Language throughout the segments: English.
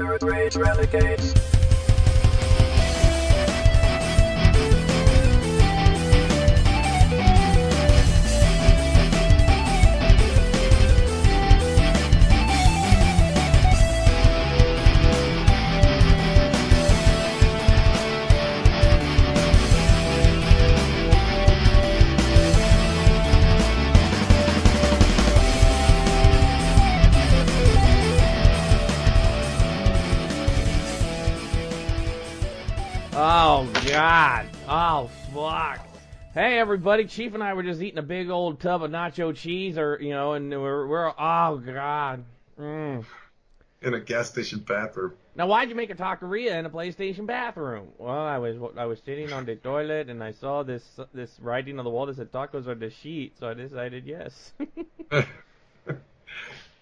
Nerd Rage Renegades. Oh, God. Oh, fuck. Hey, everybody. Chief and I were just eating a big old tub of nacho cheese, and we're oh, God. In a gas station bathroom. Now, why'd you make a taqueria in a PlayStation bathroom? Well, I was sitting on the toilet, and I saw this writing on the wall that said tacos are the sheet, so I decided yes.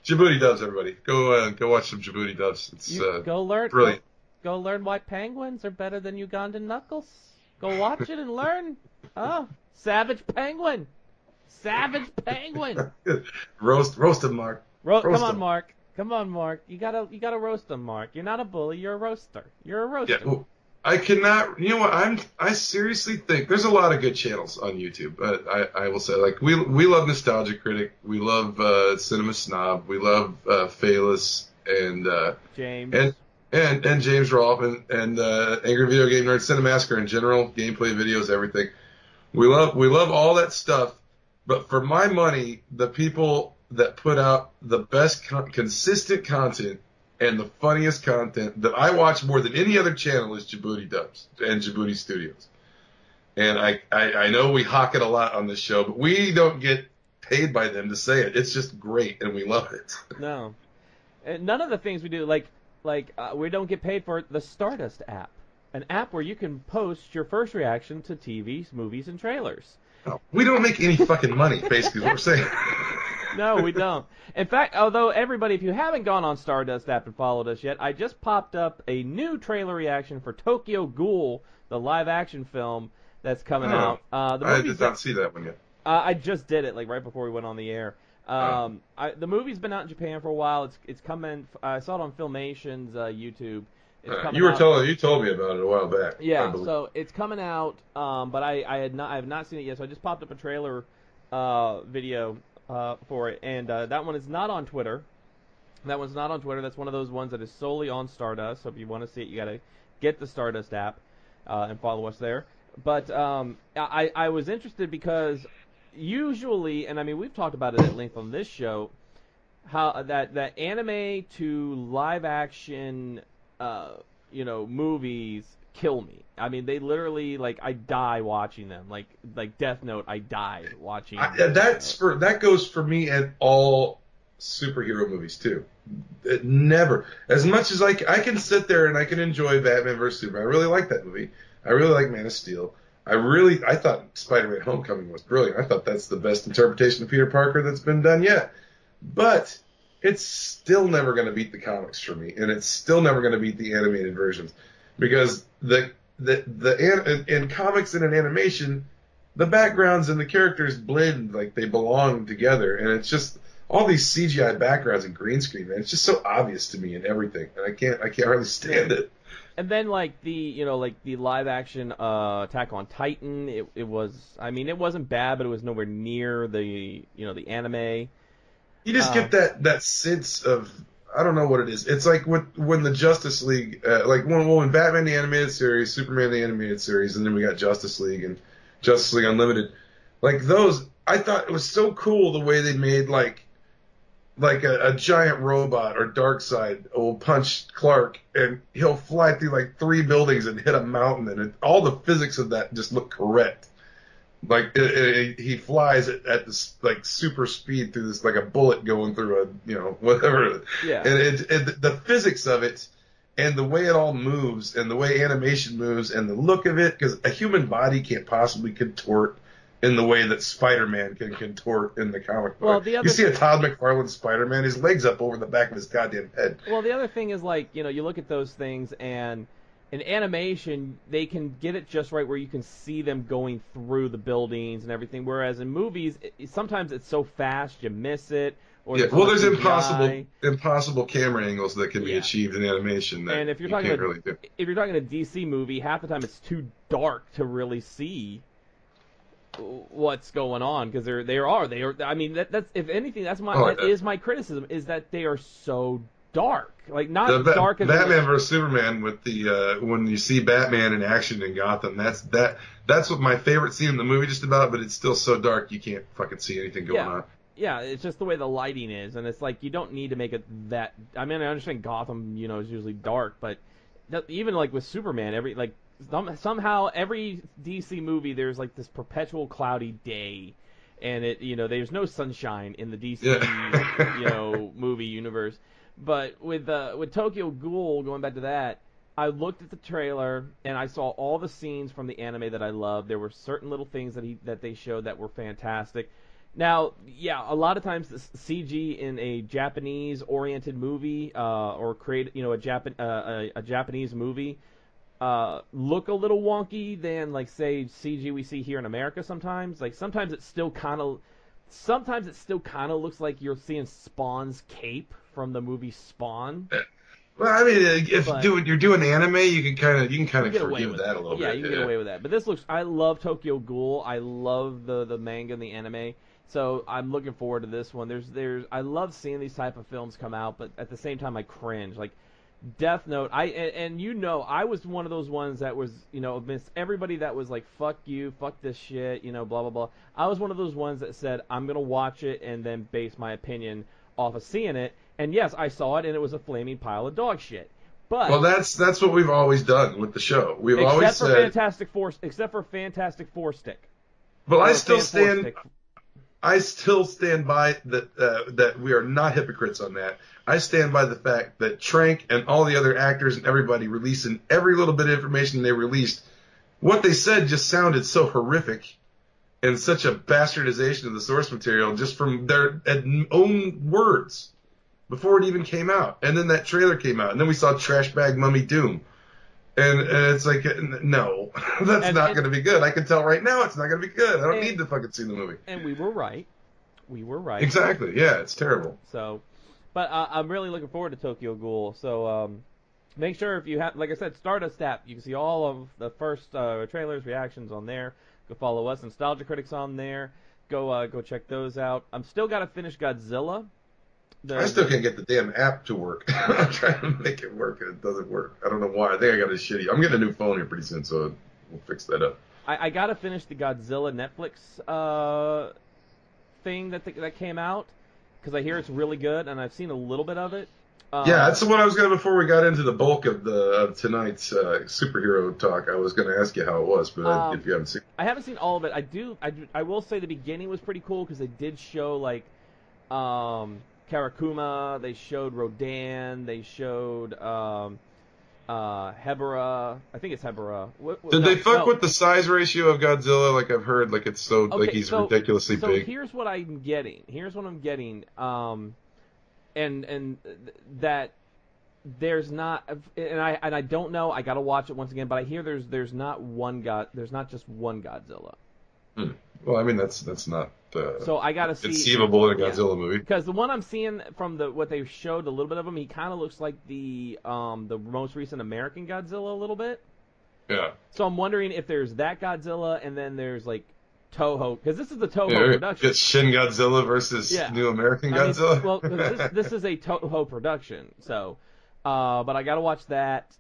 Djibouti Dubs, everybody. Go watch some Djibouti Dubs. It's go learn. brilliant. Go learn why penguins are better than Ugandan knuckles. Go watch it and learn. Oh, savage penguin. Savage penguin. roast him, Mark. Come on, Mark. Come on, Mark. You gotta roast them, Mark. You're not a bully. You're a roaster. You're a roaster. Yeah, well, I cannot. You know what? I seriously think there's a lot of good channels on YouTube. But I will say, like, we love Nostalgia Critic. We love Cinema Snob. We love Phalus and James. And James Rolfe and Angry Video Game Nerd, Cinemassacre in general, gameplay videos, everything. We love all that stuff, but for my money, the people that put out the best consistent content and the funniest content that I watch more than any other channel is Djibouti Dubs and Djibouti Studios. And I know we hawk it a lot on this show, but we don't get paid by them to say it. It's just great, and we love it. No. None of the things we do, like we don't get paid for the Stardust app, an app where you can post your first reaction to TVs, movies, and trailers. No, we don't make any fucking money, basically, is what we're saying. No, we don't. In fact, although everybody, if you haven't gone on Stardust app and followed us yet, I just popped up a new trailer reaction for Tokyo Ghoul, the live-action film that's coming out. I did not see that one yet. I just did it, like, right before we went on the air. The movie's been out in Japan for a while. It's coming. I saw it on Filmation's YouTube. It's coming out. You told me about it a while back. Yeah, so it's coming out. But I have not seen it yet. So I just popped up a trailer video for it, and that one is not on Twitter. That one's not on Twitter. That's one of those ones that is solely on Stardust. So if you want to see it, you got to get the Stardust app and follow us there. But I was interested because usually, and I mean we've talked about it at length on this show, how that anime to live action, movies kill me. I mean they literally, like, I die watching them. Like Death Note, I died watching. That goes for me at all superhero movies too. It never, as much as I can sit there and I can enjoy Batman vs Superman. I really like that movie. I really like Man of Steel. I thought Spider-Man Homecoming was brilliant. I thought that's the best interpretation of Peter Parker that's been done yet. But it's still never going to beat the comics for me, and it's still never going to beat the animated versions, because in comics and in animation, the backgrounds and the characters blend like they belong together, and it's just all these CGI backgrounds and green screen, man. It's just so obvious to me in everything, and I can't hardly stand it. And then, like, the live action Attack on Titan, it was, I mean, it wasn't bad, but it was nowhere near the anime. You just get that sense of, I don't know what it is. It's like when the Justice League, when Batman the Animated Series, Superman the Animated Series, and then we got Justice League and Justice League Unlimited. Like those, I thought it was so cool the way they made like a giant robot or Darkseid will punch Clark and he'll fly through like 3 buildings and hit a mountain, and all the physics of that just look correct. Like he flies at this like super speed through this, like a bullet going through a whatever. Yeah. And the physics of it and the way it all moves and the way animation moves and the look of it, because a human body can't possibly contort in the way that Spider-Man can contort in the comic book. Well, you see a Todd McFarlane Spider-Man, his legs up over the back of his goddamn head. Well, the other thing is, like, you look at those things and in animation, they can get it just right where you can see them going through the buildings and everything. Whereas in movies, sometimes it's so fast you miss it. Or well, there's impossible camera angles that can be achieved in animation that and if you're you talking can't really do. If you're talking a DC movie, half the time it's too dark to really see what's going on because they are. I mean, that's if anything, that is my criticism is that they are so dark. Like not dark as Batman vs Superman with the when you see Batman in action in Gotham. That's what my favorite scene in the movie just about. But it's still so dark you can't fucking see anything going on. Yeah, it's just the way the lighting is, and it's like you don't need to make it that. I mean, I understand Gotham, is usually dark, but even like with Superman, somehow every DC movie there's like this perpetual cloudy day, and there's no sunshine in the DC movie universe. But with Tokyo Ghoul, going back to that, I looked at the trailer and I saw all the scenes from the anime that I love. There were certain little things that they showed that were fantastic. Now, a lot of times the CG in a Japanese-oriented movie or create, a Japanese movie look a little wonky than, like, say, CG we see here in America sometimes. Like, sometimes it still kind of looks like you're seeing Spawn's cape from the movie Spawn. Well, I mean, you're doing anime, you can kind of forgive that a little bit. Yeah, you can get away with that. But this looks. I love Tokyo Ghoul. I love the manga and the anime. So I'm looking forward to this one. I love seeing these type of films come out, but at the same time I cringe. Like Death Note, I was one of those ones that was, amidst everybody that was like, fuck you, fuck this shit, blah blah blah. I was one of those ones that said I'm gonna watch it and then base my opinion off of seeing it. And yes, I saw it and it was a flaming pile of dog shit. But well, that's what we've always done with the show. We've always said except for Fantastic Four stick. But I still stand by that we are not hypocrites on that. I stand by the fact that Trank and all the other actors and everybody releasing every little bit of information they released, what they said just sounded so horrific and such a bastardization of the source material just from their own words before it even came out. And then that trailer came out, and then we saw Trash Bag Mummy Doom. And it's like, no, that's not going to be good. I can tell right now it's not going to be good. I don't need to fucking see the movie. And we were right. Exactly. Yeah, it's terrible. So, but I'm really looking forward to Tokyo Ghoul. So make sure if you have, like I said, Stardust app, you can see all of the first trailers, reactions on there. Go follow us, Nostalgia Critics on there. Go check those out. I'm still got to finish Godzilla. I still can't get the damn app to work. I'm trying to make it work, and it doesn't work. I don't know why. I think I got a shitty. I'm getting a new phone here pretty soon, so we'll fix that up. I got to finish the Godzilla Netflix thing that came out because I hear it's really good, and I've seen a little bit of it. Yeah, that's the one I was going to, before we got into the bulk of tonight's superhero talk, I was going to ask you how it was, but if you haven't seen it. I haven't seen all of it. I will say the beginning was pretty cool because they did show, like, Karakuma, they showed Rodan, they showed Hebera. I think it's Hebera. Did they fuck with the size ratio of Godzilla? Like I've heard, like it's like he's ridiculously big. So here's what I'm getting. And that there's not, and I don't know. I gotta watch it once again, but I hear there's not just one Godzilla. Well, I mean that's not so I gotta see conceivable in a Godzilla movie. Because the one I'm seeing from what they showed a little bit of him, he kind of looks like the most recent American Godzilla a little bit. Yeah. So I'm wondering if there's that Godzilla and then there's like Toho, because this is the Toho production. It's Shin Godzilla versus New American Godzilla. Well, this is a Toho production, so but I gotta watch that.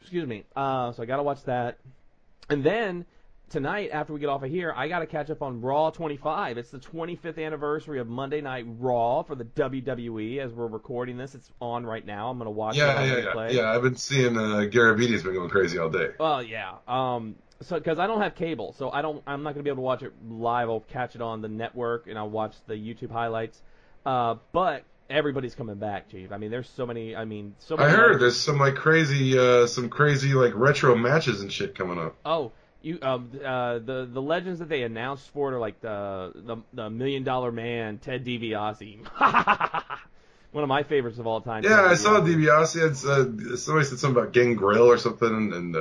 Excuse me. So I gotta watch that, and then tonight, after we get off of here, I got to catch up on Raw 25. It's the 25th anniversary of Monday Night Raw for the WWE. As we're recording this, it's on right now. I'm going to watch it on replay. Yeah, I've been seeing Garavidi's been going crazy all day. Well, yeah. So because I don't have cable, so I'm not going to be able to watch it live. I'll catch it on the network, and I'll watch the YouTube highlights. But everybody's coming back, Chief. I mean, there's so many. I heard there's some crazy retro matches and shit coming up. Oh. The legends that they announced for it are like the $1 Million Man, Ted DiBiase. One of my favorites of all time. Yeah, I saw DiBiase. Somebody said something about Gangrel or something, and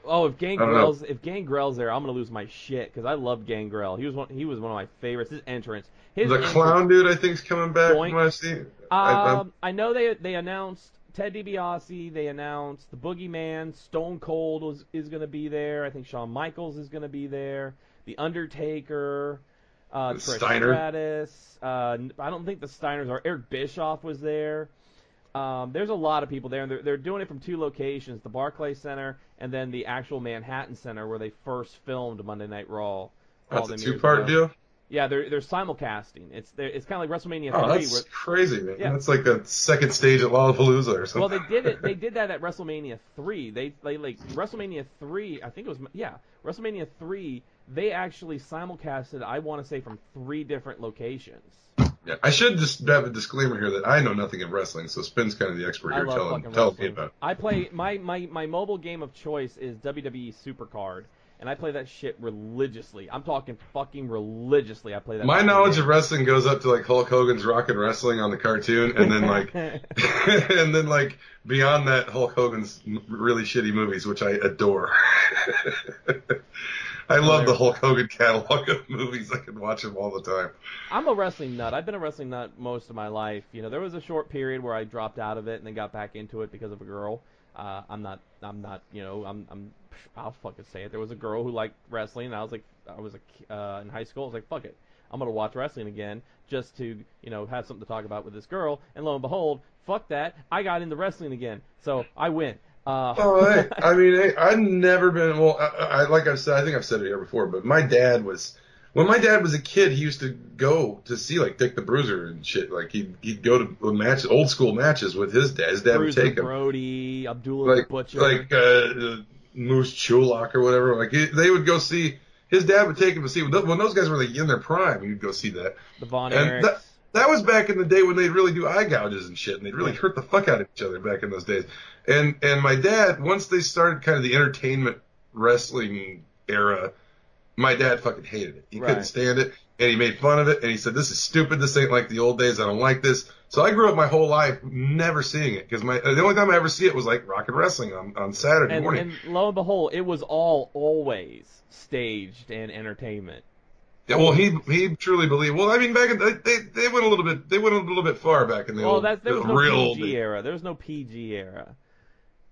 oh, if Gangrel's there, I'm gonna lose my shit because I love Gangrel. He was one of my favorites. His entrance, clown dude, I think, is coming back. From what I've seen. I know they announced Ted DiBiase. They announced the Boogeyman. Stone Cold is gonna be there. I think Shawn Michaels is gonna be there. The Undertaker. Trish Stratus. I don't think the Steiners are. Eric Bischoff was there. There's a lot of people there, and they're doing it from two locations: the Barclays Center and then the actual Manhattan Center where they first filmed Monday Night Raw. That's a two-part deal. Yeah, they're simulcasting. It's kind of like WrestleMania 3. Oh, that's crazy, man. Yeah. That's like a second stage at Lollapalooza or something. Well, they did it. They did that at WrestleMania 3. They like WrestleMania 3. I think it was WrestleMania 3. They actually simulcasted, I want to say, from 3 different locations. Yeah, I should just have a disclaimer here that I know nothing of wrestling, so Spin's kind of the expert here. Tell me about it. I play, my mobile game of choice is WWE Supercard, and I play that shit religiously. I'm talking fucking religiously. I play that. My knowledge of wrestling goes up to like Hulk Hogan's Rockin' Wrestling on the cartoon, and then like, and then like beyond that, Hulk Hogan's really shitty movies, which I adore. I love the Hulk Hogan catalog of movies. I can watch them all the time. I'm a wrestling nut. I've been a wrestling nut most of my life. You know, there was a short period where I dropped out of it and then got back into it because of a girl. I'll fucking say it. There was a girl who liked wrestling, and I was in high school. I was like, fuck it. I'm going to watch wrestling again just to, have something to talk about with this girl. And lo and behold, fuck that. I got into wrestling again. So I win. I've never been. Well, like I've said, I think I've said it here before, but when my dad was a kid, he used to go to see like Dick the Bruiser and shit. Like he'd go to old school matches with his dad. His dad would take him. Brody, Abdullah the Butcher, Moose Chulak or whatever. Like they would go see. His dad would take him to see when those guys were like in their prime. You'd go see that. The Von Erichs. That was back in the day when they'd really do eye gouges and shit, and they'd really hurt the fuck out of each other back in those days. And my dad, once they started kind of the entertainment wrestling era, my dad fucking hated it. He couldn't stand it, and he made fun of it, and he said, "This is stupid. This ain't like the old days. I don't like this." So I grew up my whole life never seeing it, because the only time I ever see it was like Rocket Wrestling on Saturday morning. And lo and behold, it was always staged and entertainment. Yeah, well, he truly believed. Well, I mean, back in they went a little bit far back in the old. Well, there was no PG era. There was no PG era.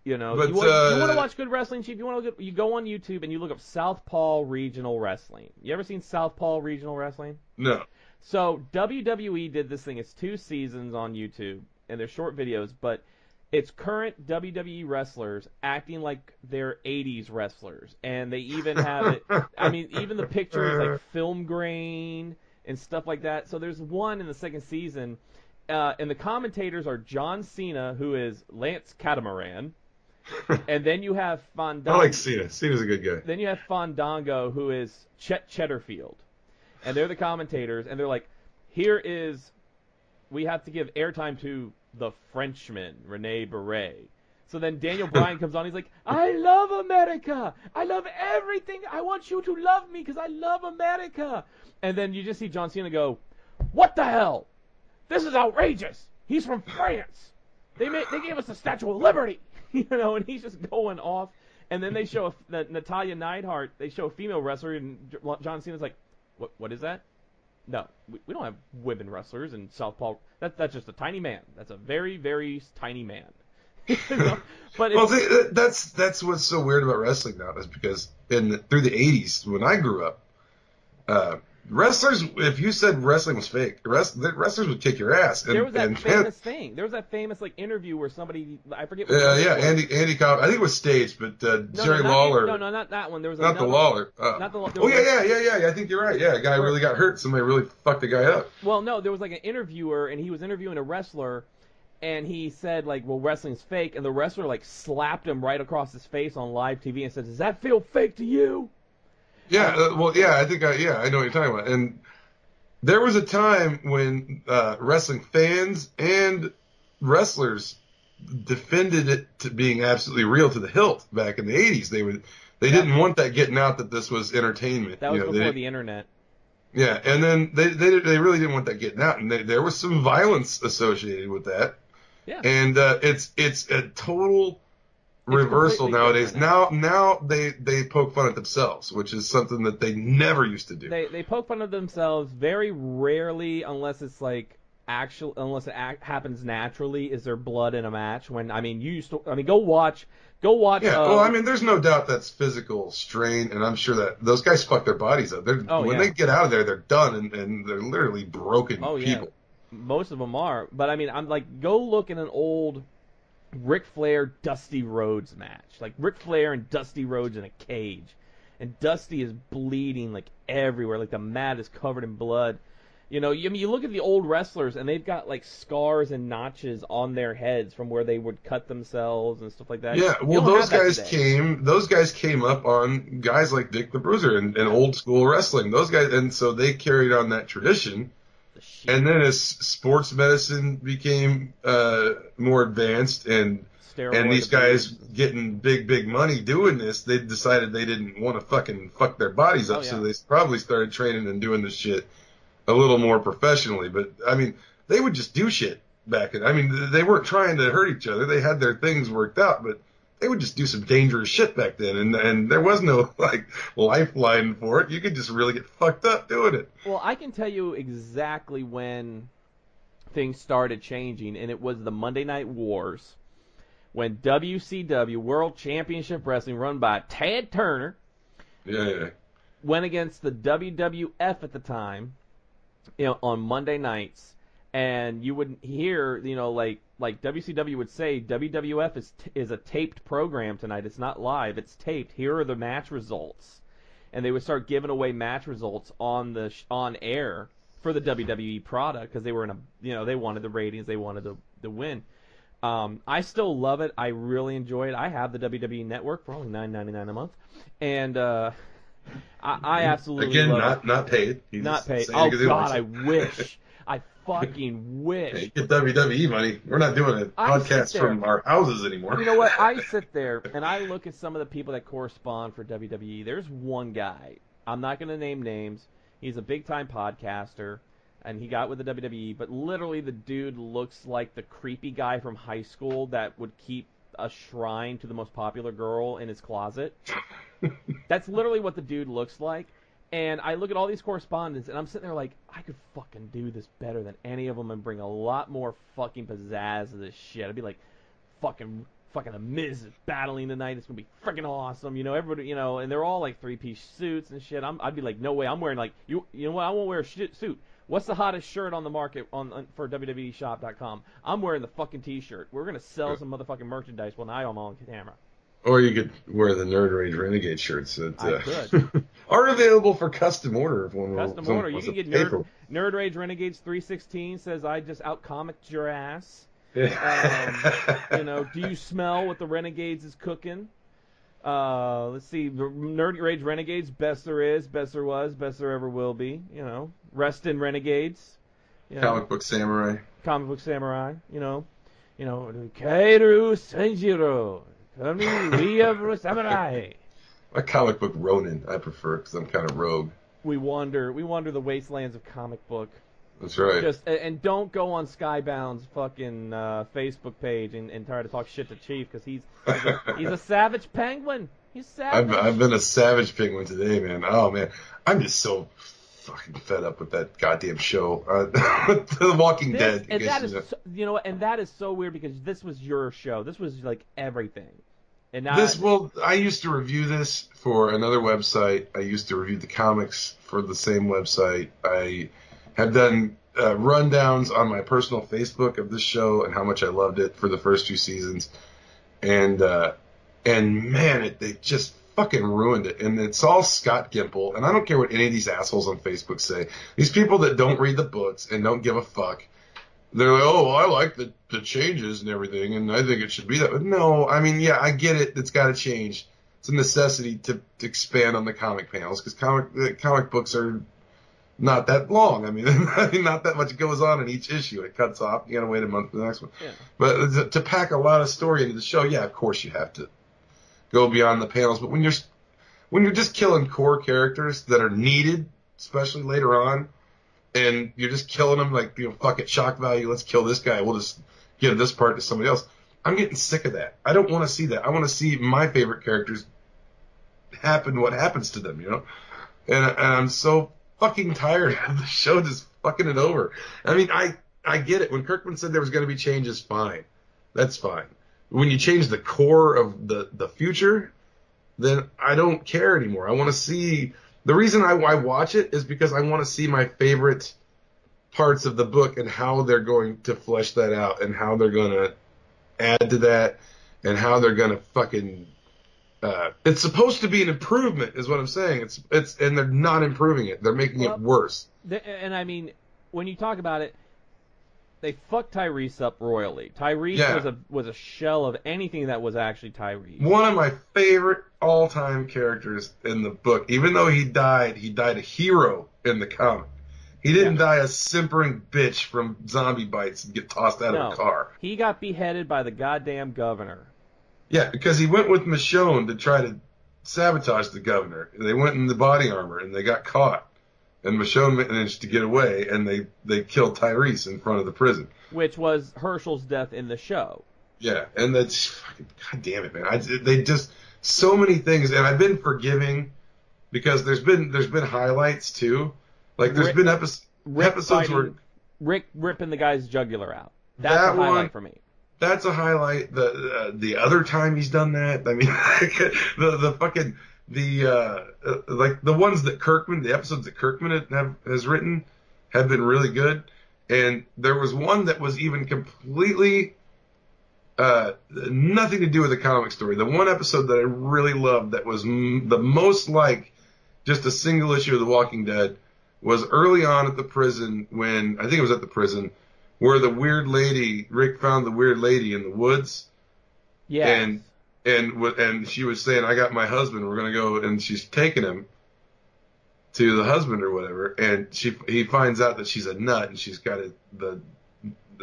You want to watch good wrestling, Chief? You go on YouTube and you look up Southpaw Regional Wrestling. You ever seen Southpaw Regional Wrestling? No. So WWE did this thing. It's 2 seasons on YouTube, and they're short videos, but it's current WWE wrestlers acting like they're 80s wrestlers. And they even have it, even the picture is like film grain and stuff like that. So there's one in the second season, and the commentators are John Cena, who is Lance Catamaran. And then you have Fandango. I like Cena. Cena's a good guy. Then you have Fandango, who is Chet Cheddarfield. And they're the commentators, and they're like, we have to give airtime to the Frenchman, Rene Beret. So then Daniel Bryan comes on, he's like, I love America! I love everything! I want you to love me because I love America! And then you just see John Cena go, what the hell? This is outrageous! He's from France! They gave us the Statue of Liberty! And he's just going off. And then they show Natalya Neidhart, they show a female wrestler, and John Cena's like, what is that? No, we don't have women wrestlers in Southpaw. That's just a tiny man. That's a very, very tiny man. But that's what's so weird about wrestling now is because through the 80s when I grew up, wrestlers, if you said wrestling was fake, wrestlers would kick your ass. There was that famous thing. There was that famous interview where somebody, I forget. Andy Cobb. I think it was staged, but Jerry Lawler. No, not that one. There was not the Lawler. Not the Lawler. Yeah. I think you're right. Yeah, a guy really got hurt. Somebody really fucked the guy up. Well, no, there was like an interviewer, and he was interviewing a wrestler, and he said well, wrestling's fake, and the wrestler slapped him right across his face on live TV and said, "Does that feel fake to you?" Yeah, I think I know what you're talking about. And there was a time when wrestling fans and wrestlers defended it to being absolutely real to the hilt back in the 80s. They didn't want that getting out that this was entertainment. That was before the internet. Yeah, and then they really didn't want that getting out, and there was some violence associated with that. Yeah. And it's a total reversal nowadays. Now they poke fun at themselves, which is something that they never used to do. They poke fun at themselves very rarely, unless it's like happens naturally. Is there blood in a match? When go watch. Yeah, well, I mean, there's no doubt that's physical strain, and I'm sure that those guys fuck their bodies up. When they get out of there, they're done, and they're literally broken people. Yeah. Most of them are, but I mean, I'm like, go look at an old Ric Flair Dusty Rhodes match, like Ric Flair and Dusty Rhodes in a cage, and Dusty is bleeding like everywhere, like the mat is covered in blood. You know, you look at the old wrestlers, and they've got like scars and notches on their heads from where they would cut themselves and stuff like that. Yeah, well, those guys came up on guys like Dick the Bruiser and old school wrestling. Those guys, and so they carried on that tradition. And then as sports medicine became more advanced and these guys getting big money doing this, they decided they didn't want to fucking fuck their bodies up, so they probably started training and doing this shit a little more professionally. But I mean, they would just do shit back then. I mean, they weren't trying to hurt each other. They had their things worked out, but they would just do some dangerous shit back then, and there was no like lifeline for it. You could just really get fucked up doing it. Well, I can tell you exactly when things started changing, and it was the Monday Night Wars, when WCW, World Championship Wrestling, run by Tad Turner, went against the WWF at the time, on Monday nights. And you would hear, like WCW would say, WWF is a taped program tonight. It's not live. It's taped. Here are the match results, and they would start giving away match results on air for the WWE product because they were they wanted the ratings, they wanted to win. I still love it. I really enjoy it. I have the WWE Network for only $9.99 a month, and I absolutely love it. Not paid. Not paid. Oh God, I wish. I fucking wish. Hey, get WWE money. We're not doing a podcast from our houses anymore. You know what? I sit there and I look at some of the people that correspond for WWE. There's one guy. I'm not going to name names. He's a big-time podcaster, and he got with the WWE, but literally the dude looks like the creepy guy from high school that would keep a shrine to the most popular girl in his closet. That's literally what the dude looks like. And I look at all these correspondents, and I'm sitting there like, I could fucking do this better than any of them and bring a lot more fucking pizzazz to this shit. I'd be like, fucking The Miz is battling tonight. It's going to be freaking awesome. Everybody, and they're all like three-piece suits and shit. I'd be like, no way. I'm wearing like, you know what? I won't wear a suit. What's the hottest shirt on the market for WWEshop.com? I'm wearing the fucking T-shirt. We're going to sell some motherfucking merchandise while I'm on camera. Or you could wear the Nerd Rage Renegade shirts that I could. are available for custom order. Custom order. You can get Nerd Rage Renegades 316 says, I just out-comicked your ass. Do you smell what the Renegades is cooking? Let's see. Nerd Rage Renegades, best there is, best there was, best there ever will be. Rest in Renegades. Comic Book Samurai. Kakeru Senjiro. Samurai. My comic book Ronin, I prefer because I'm kind of rogue. We wander the wastelands of comic book. That's right. And don't go on Skybound's fucking Facebook page and try to talk shit to Chief because he's a savage penguin. He's savage. I've been a savage penguin today, man. Oh man, I'm just so fucking fed up with that goddamn show, The Walking Dead. And that is, and that is so weird because this was your show. This was like everything. And now I used to review this for another website. I used to review the comics for the same website. I have done rundowns on my personal Facebook of this show and how much I loved it for the first 2 seasons. And man, they just fucking ruined it. And it's all Scott Gimple. And I don't care what any of these assholes on Facebook say. These people that don't read the books and don't give a fuck. They're like, oh, I like the changes and everything, and I think it should be that. But no, I mean, yeah, I get it. It's got to change. It's a necessity to expand on the comic panels because comic books are not that long. I mean, not that much goes on in each issue. It cuts off. You got to wait a month for the next one. Yeah. But to pack a lot of story into the show, yeah, of course you have to go beyond the panels. But when you're just killing core characters that are needed especially later on, and you're just killing them like, fuck it, shock value, let's kill this guy, we'll just give this part to somebody else. I'm getting sick of that. I don't want to see that. I want to see my favorite characters happen what happens to them, And I'm so fucking tired of the show just fucking it over. I mean, I get it. When Kirkman said there was going to be changes, fine. That's fine. When you change the core of the future, then I don't care anymore. I want to see... The reason I watch it is because I want to see my favorite parts of the book and how they're going to flesh that out and how they're going to add to that and how they're going to fucking... it's supposed to be an improvement, is what I'm saying. It's and they're not improving it. They're making it worse. And I mean, when you talk about it, they fucked Tyrese up royally. Tyrese was a shell of anything that was actually Tyrese. One of my favorite all-time characters in the book. Even though he died a hero in the comic. He didn't die a simpering bitch from zombie bites and get tossed out of a car. He got beheaded by the goddamn governor. Yeah, because he went with Michonne to try to sabotage the governor. They went in the body armor and they got caught. And Michonne managed to get away, and they killed Tyrese in front of the prison. Which was Herschel's death in the show. Yeah, and that's fucking, god damn it, man. They just, so many things, and I've been forgiving because there's been highlights too. Like there's been episodes where Rick ripping the guy's jugular out. That's a highlight for me. That's a highlight. The other time he's done that, I mean, the fucking like the ones that Kirkman, the episodes that Kirkman has written, have been really good. And there was one that was even completely nothing to do with the comic story. The one episode that I really loved that was the most like just a single issue of The Walking Dead was early on at the prison when, I think it was at the prison, where the weird lady, Rick found the weird lady in the woods. Yeah. And she was saying, I got my husband, we're going to go, and she's taking him to the husband or whatever, and he finds out that she's a nut, and she's got the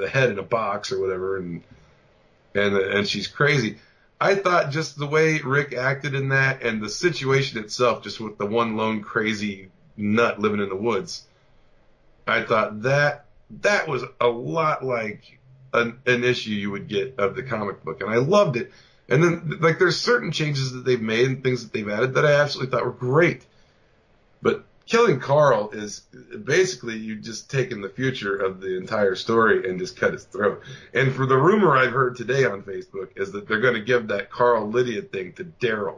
head in a box or whatever, and she's crazy. I thought just the way Rick acted in that, and the situation itself, just with the one lone crazy nut living in the woods, I thought that was a lot like an issue you would get of the comic book, and I loved it. And then, like, there's certain changes that they've made and things that they've added that I absolutely thought were great. But killing Carl is basically you just taking the future of the entire story and just cut his throat. And for the rumor I've heard today on Facebook is that they're going to give that Carl Lydia thing to Daryl,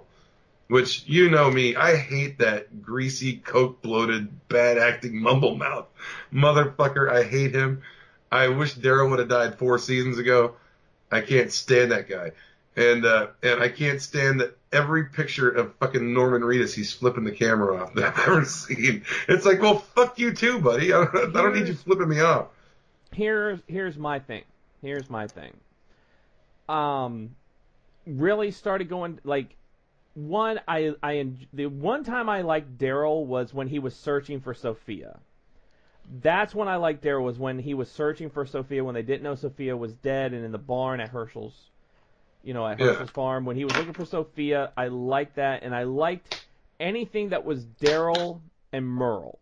which, you know me, I hate that greasy, coke-bloated, bad-acting mumble-mouth motherfucker. I hate him. I wish Daryl would have died 4 seasons ago. I can't stand that guy. And I can't stand that every picture of fucking Norman Reedus he's flipping the camera off that I've ever seen. It's like, well, fuck you too, buddy. I don't need you flipping me off. Here's my thing. Really started going, like, the one time I liked Daryl was when he was searching for Sophia. That's when I liked Daryl, was when he was searching for Sophia, when they didn't know Sophia was dead and in the barn at Herschel's farm. When he was looking for Sophia, I liked that, and I liked anything that was Daryl and Merle,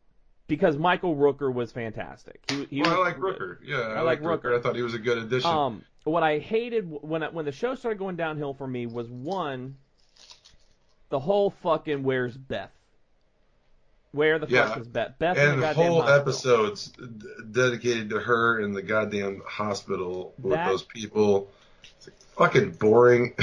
because Michael Rooker was fantastic. I like Rooker. Yeah, I like Rooker. I thought he was a good addition. What I hated when the show started going downhill for me was, one, the whole fucking where's Beth? Where the fuck is Beth? Beth in the goddamn whole hospital. Episodes dedicated to her in the goddamn hospital with those people. It's like fucking boring.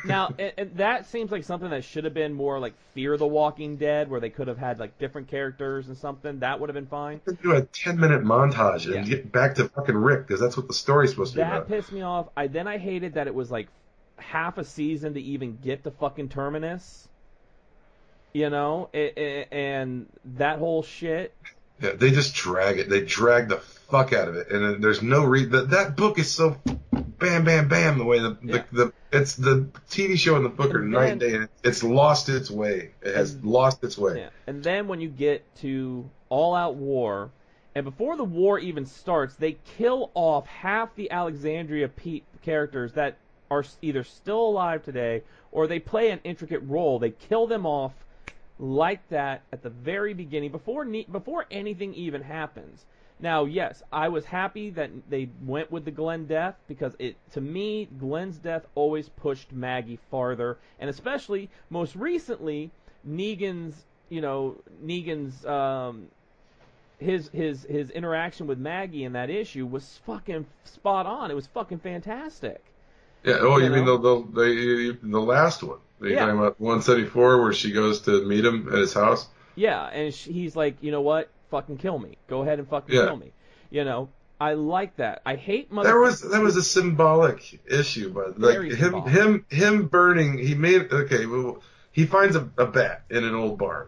Now, and that seems like something that should have been more like Fear the Walking Dead, where they could have had like different characters and something. That would have been fine. Do a 10-minute montage and get back to fucking Rick, because that's what the story's supposed to be about. That pissed me off. I hated that it was like half a season to even get to fucking Terminus. You know, and that whole shit. Yeah, they just drag it. They drag the fuck out of it, and there's no reason. That book is so bam, bam, bam. The way it's the TV show and the book are night and day, and it's lost its way. It has lost its way. Yeah. And then when you get to All Out War, and before the war even starts, they kill off half the Alexandria characters that are either still alive today or they play an intricate role. They kill them off like that at the very beginning, before anything even happens. Now, yes, I was happy that they went with the Glenn death, because to me, Glenn's death always pushed Maggie farther, and especially, most recently, Negan's his interaction with Maggie in that issue was fucking spot on. It was fucking fantastic. Yeah. Oh, you mean the last one? You're talking about 174, where she goes to meet him at his house? Yeah, and he's like, you know what? Fucking kill me. Go ahead and fucking kill me. You know, I like that. I hate that was a symbolic issue, but like him burning. He finds a bat in an old barn.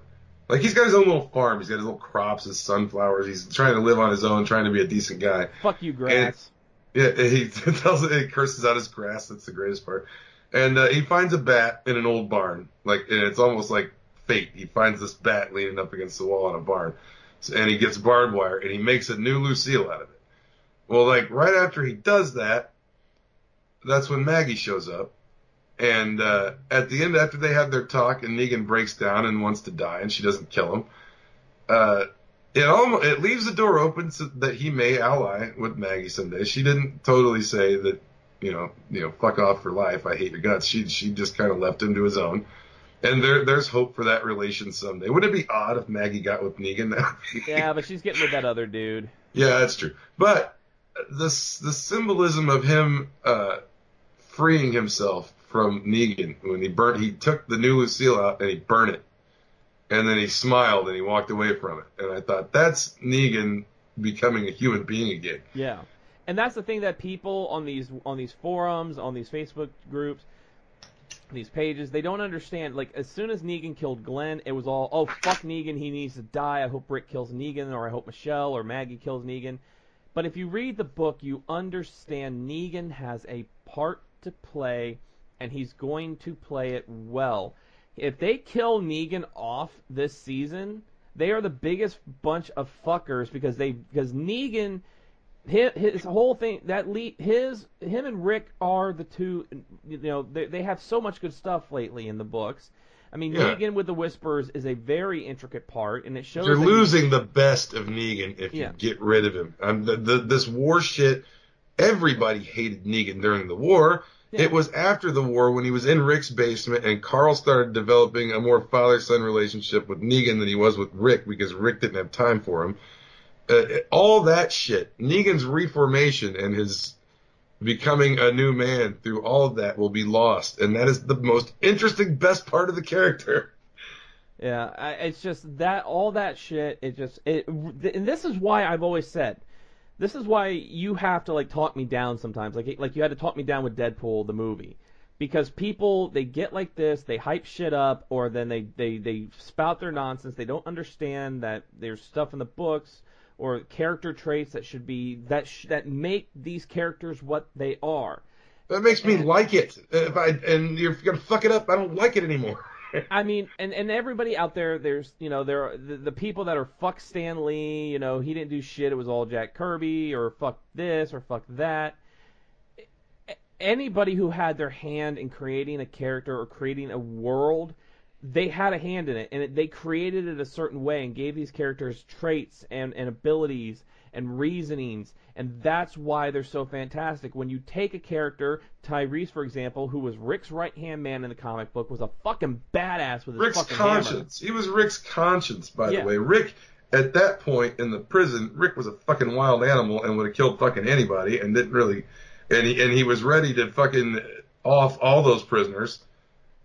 Like, he's got his own little farm. He's got his little crops, his sunflowers. He's trying to live on his own, trying to be a decent guy. Fuck you, grass. He curses out his grass. That's the greatest part. And he finds a bat in an old barn. And it's almost like fate. He finds this bat leaning up against the wall in a barn. And he gets barbed wire, and he makes a new Lucille out of it. Well, right after he does that, that's when Maggie shows up. And at the end, after they have their talk, and Negan breaks down and wants to die, and she doesn't kill him, it leaves the door open so that he may ally with Maggie someday. She didn't totally say that, fuck off for life, I hate your guts. She just kind of left him to his own. And there's hope for that relation someday. Wouldn't it be odd if Maggie got with Negan now? Yeah, but she's getting with that other dude. Yeah, that's true. But the symbolism of him freeing himself from Negan when he took the new Lucille out and he burned it, and then he smiled and he walked away from it, and I thought, that's Negan becoming a human being again. Yeah, and that's the thing that people on these forums, on these Facebook groups, these pages, they don't understand. Like, as soon as Negan killed Glenn, it was all, oh, fuck Negan, he needs to die, I hope Rick kills Negan, or I hope Michelle or Maggie kills Negan. But if you read the book, you understand Negan has a part to play, and he's going to play it well. If they kill Negan off this season, they are the biggest bunch of fuckers, because Negan, his whole thing, him and Rick are the two, they have so much good stuff lately in the books. I mean, yeah. Negan with the Whispers is a very intricate part, and it shows you're losing the best of Negan if you get rid of him. This war shit, everybody hated Negan during the war. Yeah. It was after the war, when he was in Rick's basement and Carl started developing a more father-son relationship with Negan than he was with Rick, because Rick didn't have time for him. All that shit, Negan's reformation and his becoming a new man through all of that will be lost. And that is the most interesting, best part of the character. Yeah, it's just that, all that shit, and this is why I've always said, this is why you have to, talk me down sometimes. Like you had to talk me down with Deadpool, the movie. Because people, they get like this, they hype shit up, or then they spout their nonsense. They don't understand that there's stuff in the books or character traits that should be, that make these characters what they are. That makes me like it. And you're going to fuck it up, I don't like it anymore. I mean, and everybody out there, there are the people that are fuck Stan Lee, he didn't do shit, it was all Jack Kirby, or fuck this, or fuck that. Anybody who had their hand in creating a character or creating a world, they had a hand in it, and they created it a certain way and gave these characters traits and abilities and reasonings, and that's why they're so fantastic. When you take a character, Tyrese, for example, who was Rick's right-hand man in the comic book, was a fucking badass with his Rick's fucking conscience. Hammer. He was Rick's conscience, by the way. Rick, at that point in the prison, Rick was a fucking wild animal and would have killed fucking anybody, and didn't really, and he was ready to fucking off all those prisoners.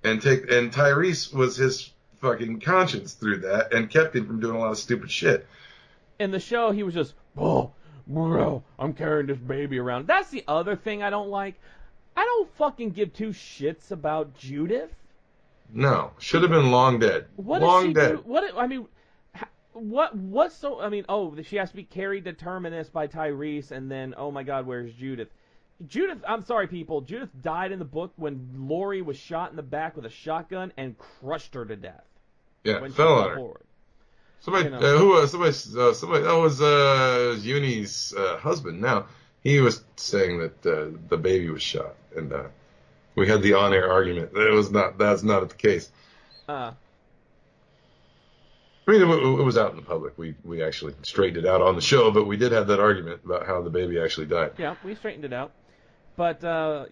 And Tyrese was his fucking conscience through that, and kept him from doing a lot of stupid shit. In the show, he was just, bro, I'm carrying this baby around. That's the other thing I don't like. I don't fucking give two shits about Judith. No, should have been long dead. What long dead. She has to be carried to Terminus by Tyrese, and then, oh my God, where's Judith? Judith, I'm sorry, people. Judith died in the book when Lori was shot in the back with a shotgun and crushed her to death. Yeah, fell on her. Forward. Somebody, that was Uni's husband. Now, he was saying that the baby was shot, and we had the on-air argument that that's not the case. I mean, it was out in the public. We actually straightened it out on the show, but we did have that argument about how the baby actually died. Yeah, we straightened it out. But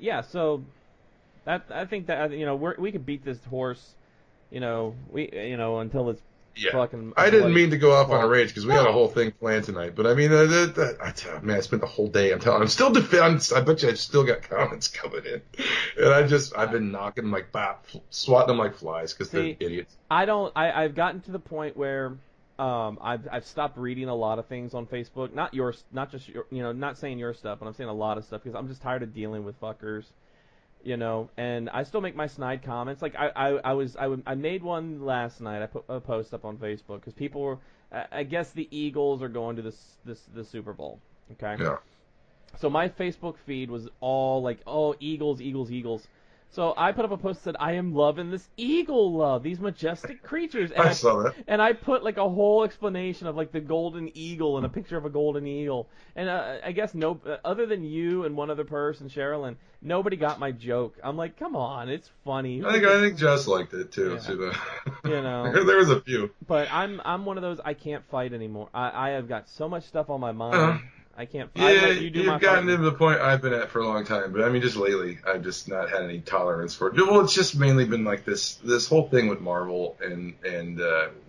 yeah, so I think that we could beat this horse, until it's fucking. I didn't mean to go off on a rage because we had a whole thing planned tonight. But I mean, man, I spent the whole day. I'm still defending. I bet you I've still got comments coming in, and I've been knocking them like swatting them like flies because they're idiots. I've gotten to the point where I've stopped reading a lot of things on Facebook. Not just your, not saying your stuff, but I'm saying a lot of stuff because I'm just tired of dealing with fuckers. And I still make my snide comments. Like I made one last night. I put a post up on Facebook because people were. I guess the Eagles are going to the Super Bowl. Okay. Yeah. So my Facebook feed was all like, oh, Eagles, Eagles, Eagles. So I put up a post that said, I am loving this eagle love, these majestic creatures. And I saw that. And I put like a whole explanation of like the golden eagle and a picture of a golden eagle. And I guess other than you and one other person, Sherilyn, nobody got my joke. I'm like, come on, it's funny. I think Jess liked it too. Yeah. There was a few. But I'm one of those, I can't fight anymore. I have got so much stuff on my mind. I can't fight. Yeah, you've gotten to the point I've been at for a long time, but I mean, just lately, I've just not had any tolerance for it. Well, it's just mainly been like this whole thing with Marvel and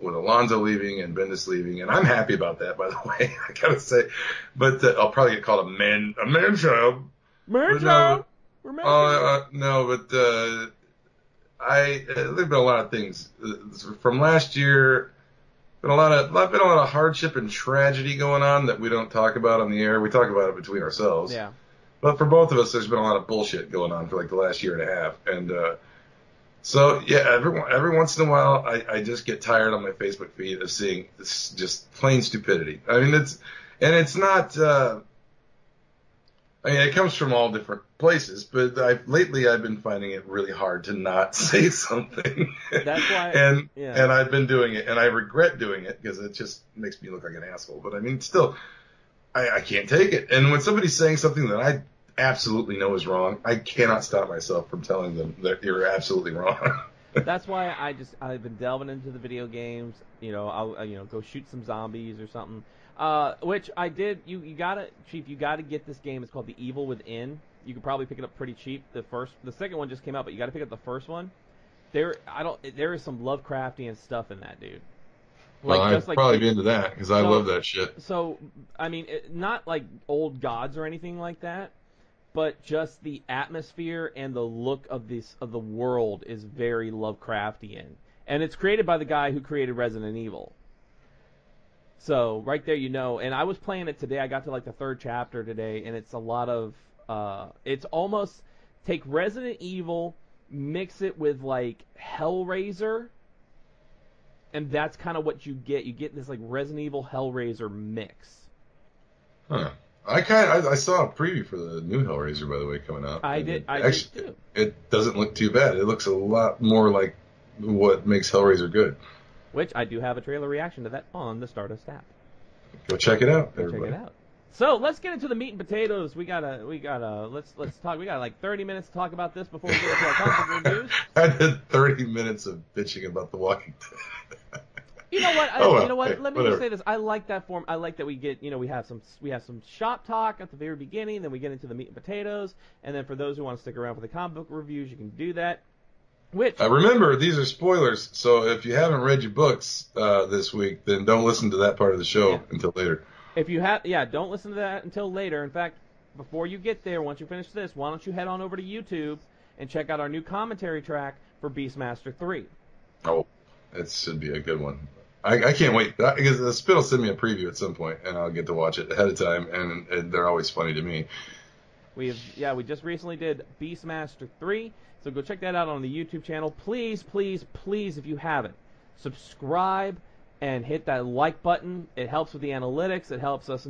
with Alonzo leaving and Bendis leaving, and I'm happy about that, by the way, I gotta say. But I'll probably get called a man child. Man child. We're man child. No, but there've been a lot of things from last year. Been a lot of hardship and tragedy going on that we don't talk about on the air. We talk about it between ourselves. Yeah. But for both of us, there's been a lot of bullshit going on for like the last year and a half. And so yeah, every once in a while, I just get tired on my Facebook feed of seeing this just plain stupidity. I mean, it's not. I mean, it comes from all different places, but lately I've been finding it really hard to not say something. That's why. And I've been doing it, and I regret doing it because it just makes me look like an asshole. But I mean, still, I can't take it. And when somebody's saying something that I absolutely know is wrong, I cannot stop myself from telling them that you're absolutely wrong. That's why I've been delving into the video games. I'll go shoot some zombies or something. Which I did. You gotta, Chief. You gotta get this game. It's called The Evil Within. You could probably pick it up pretty cheap. The second one just came out, but you gotta pick up the first one. There is some Lovecraftian stuff in that, dude. Well, I'd probably be into that because I love that shit. So I mean, not like old gods or anything like that, but just the atmosphere and the look of the world is very Lovecraftian, and it's created by the guy who created Resident Evil. So right there, and I was playing it today. I got to like the third chapter today, and it's a lot of, it's almost take Resident Evil, mix it with like Hellraiser, and that's kind of what you get. You get this like Resident Evil Hellraiser mix. Huh. I saw a preview for the new Hellraiser, by the way, coming out. I did too. It doesn't look too bad. It looks a lot more like what makes Hellraiser good. Which I do have a trailer reaction to that on the Stardust app. Go check it out, everybody. Check it out. So let's get into the meat and potatoes. Let's talk. We got like 30 minutes to talk about this before we get into our comic book reviews. I did 30 minutes of bitching about The Walking Dead. You know what? Hey, let me just say this. I like that form. I like that we get. We have some shop talk at the very beginning, then we get into the meat and potatoes, and then for those who want to stick around for the comic book reviews, you can do that. Remember, these are spoilers, so if you haven't read your books this week, then don't listen to that part of the show until later. If you don't listen to that until later. In fact, before you get there, once you finish this, why don't you head on over to YouTube and check out our new commentary track for Beastmaster 3. Oh, that should be a good one. I can't wait, because the Spit will send me a preview at some point, and I'll get to watch it ahead of time, and they're always funny to me. We just recently did Beastmaster 3. So go check that out on the YouTube channel. Please, please, please, if you haven't, subscribe and hit that like button. It helps with the analytics. It helps us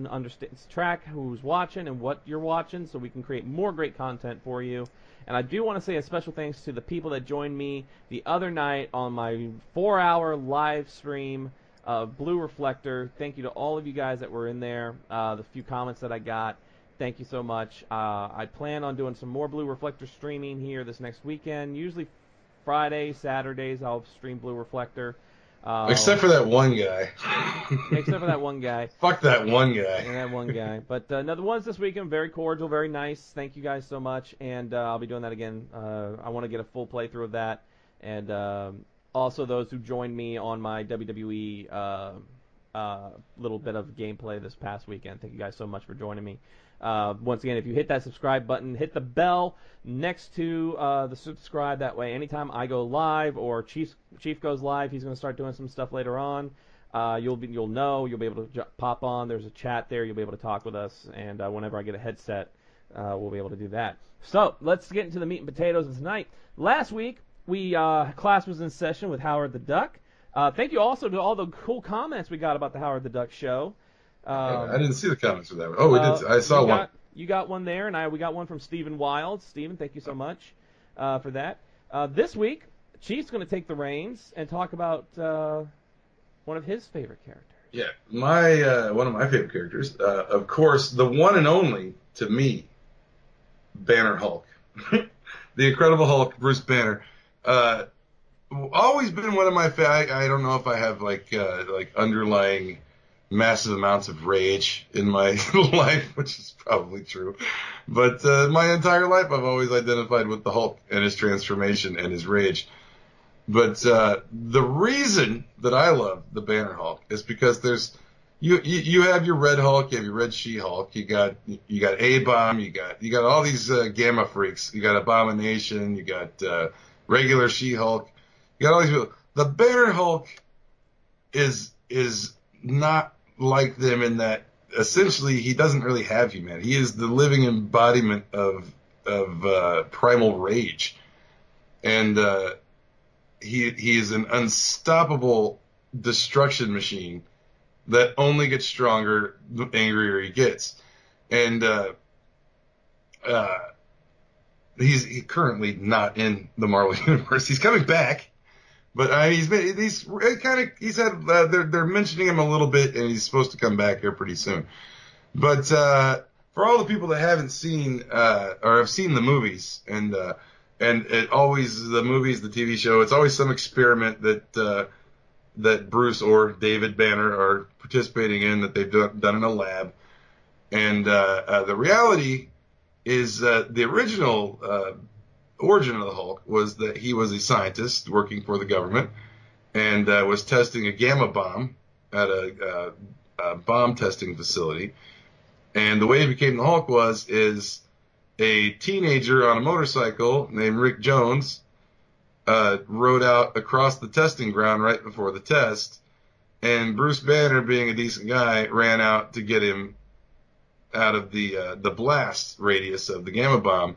track who's watching and what you're watching so we can create more great content for you. And I do want to say a special thanks to the people that joined me the other night on my 4-hour live stream of Blue Reflector. Thank you to all of you guys that were in there, the few comments that I got. Thank you so much. I plan on doing some more Blue Reflector streaming here this next weekend. Usually Fridays, Saturdays, I'll stream Blue Reflector. Except for that one guy. Except for that one guy. Fuck that one guy. And that one guy. But no, the ones this weekend, very cordial, very nice. Thank you guys so much. And I'll be doing that again. I want to get a full playthrough of that. And also those who joined me on my WWE little bit of gameplay this past weekend. Thank you guys so much for joining me. Once again, if you hit that subscribe button, hit the bell next to the subscribe. That way, anytime I go live or Chief goes live, he's going to start doing some stuff later on. You'll know. You'll be able to pop on. There's a chat there. You'll be able to talk with us. And whenever I get a headset, we'll be able to do that. So let's get into the meat and potatoes of tonight. Last week, class was in session with Howard the Duck. Thank you also to all the cool comments we got about the Howard the Duck show. I didn't see the comments for that one. Oh, we did. I saw one. You got one there, and we got one from Stephen Wild. Stephen, thank you so much for that. This week, Chief's going to take the reins and talk about one of his favorite characters. Yeah, one of my favorite characters. Of course, the one and only, to me, Banner Hulk. The Incredible Hulk, Bruce Banner. Always been one of my I don't know if I have like underlying massive amounts of rage in my life, which is probably true. But my entire life I've always identified with the Hulk and his transformation and his rage. But the reason that I love the Banner Hulk is because there's you have your Red Hulk, you have your Red She-Hulk, you got A-Bomb, you got all these Gamma freaks, you got Abomination, you got regular She-Hulk, you got all these people. The Banner Hulk is not like them in that essentially he doesn't really have humanity. He is the living embodiment of primal rage, and he is an unstoppable destruction machine that only gets stronger the angrier he gets. And he's currently not in the Marvel universe. He's coming back, but they're mentioning him a little bit, and he's supposed to come back here pretty soon. But for all the people that haven't seen or have seen the movies, and it always the movies, the TV show, it's always some experiment that Bruce or David Banner are participating in that they've done in a lab. And the reality is that the original origin of the Hulk was that he was a scientist working for the government and was testing a gamma bomb at a bomb testing facility. And the way he became the Hulk is a teenager on a motorcycle named Rick Jones rode out across the testing ground right before the test, and Bruce Banner, being a decent guy, ran out to get him out of the blast radius of the gamma bomb,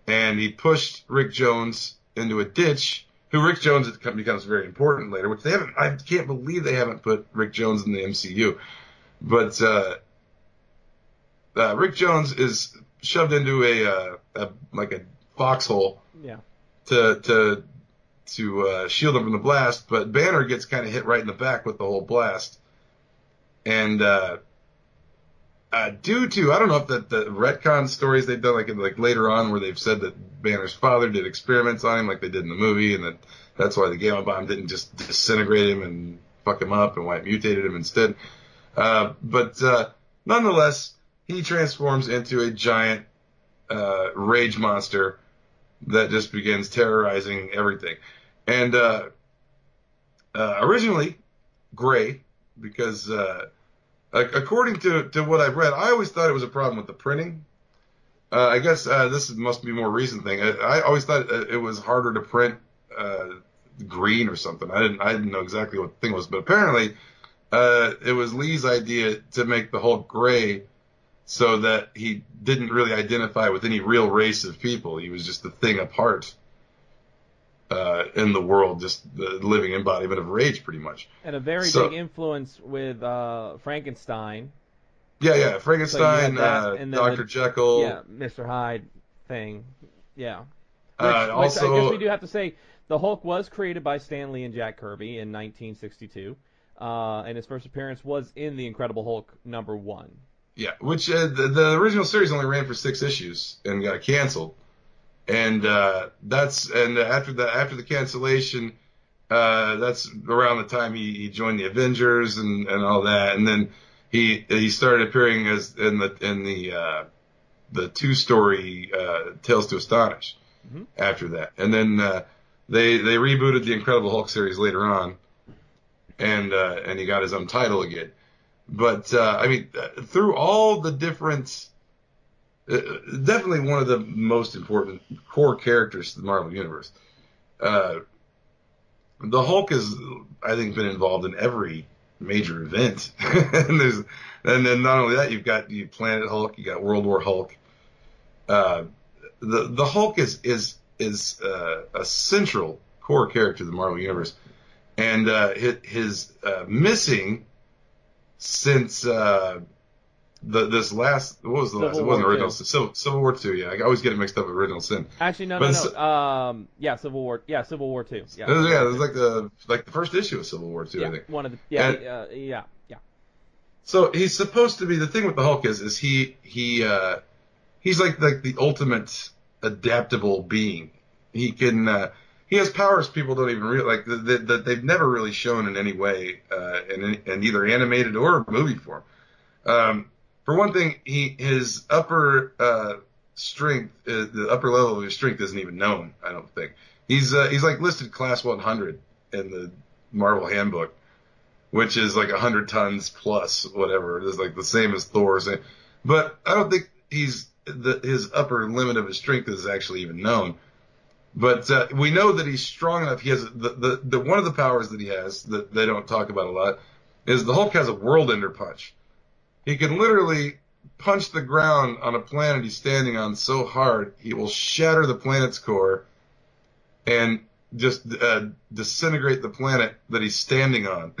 and he pushed Rick Jones into a ditch. Who Rick Jones becomes very important later, which they haven't. I can't believe they haven't put Rick Jones in the MCU, but Rick Jones is shoved into a foxhole. Yeah. To shield him from the blast, but Banner gets kind of hit right in the back with the whole blast. And due to, I don't know if the retcon stories they've done like later on where they've said that Banner's father did experiments on him like they did in the movie, and that's why the gamma bomb didn't just disintegrate him and fuck him up, and why it mutated him instead. But nonetheless, he transforms into a giant rage monster that just begins terrorizing everything. And originally gray, because according to what I've read, I always thought it was a problem with the printing. I guess this must be a more recent thing. I always thought it was harder to print green or something. I didn't know exactly what the thing was, but apparently it was Lee's idea to make the Hulk gray so that he didn't really identify with any real race of people. He was just a thing apart in the world, just the living embodiment of rage, pretty much. And a very big influence with Frankenstein. Yeah, Frankenstein, so Dr. Jekyll. Yeah, Mr. Hyde thing. Yeah. Also, I guess we do have to say, the Hulk was created by Stan Lee and Jack Kirby in 1962, and his first appearance was in The Incredible Hulk #1. Yeah, which the original series only ran for 6 issues and got canceled, and after the cancellation, That's around the time he joined the Avengers and all that, and then he started appearing as in the 2-story Tales to Astonish after that, and then they rebooted the Incredible Hulk series later on, and he got his own title again. But I mean, through all the different, definitely one of the most important core characters to the Marvel Universe. The Hulk has, I think, been involved in every major event, and then not only that, you've got Planet Hulk, you got World War Hulk. The Hulk is a central core character of the Marvel Universe, and his missing since this last, what was the last? It wasn't Original Sin. Civil War 2. Yeah, I always get it mixed up with Original Sin. Actually, no. Yeah, Civil War. Yeah, Civil War 2. Yeah, it was like the first issue of Civil War 2. Yeah, I think one of the. Yeah, yeah. So he's supposed to be, the thing with the Hulk is he's like the ultimate adaptable being. He can he has powers people don't even realize, like that they've never really shown in any way in either animated or movie form. For one thing, his upper strength, the upper level of his strength isn't even known. I don't think he's like listed class 100 in the Marvel Handbook, which is like 100 tons plus whatever. It is like the same as Thor's, but I don't think his upper limit of his strength is actually even known. But we know that he's strong enough. He has the one of the powers that he has that they don't talk about a lot is the Hulk has a world ender punch. He can literally punch the ground on a planet he's standing on so hard he will shatter the planet's core and just disintegrate the planet that he's standing on.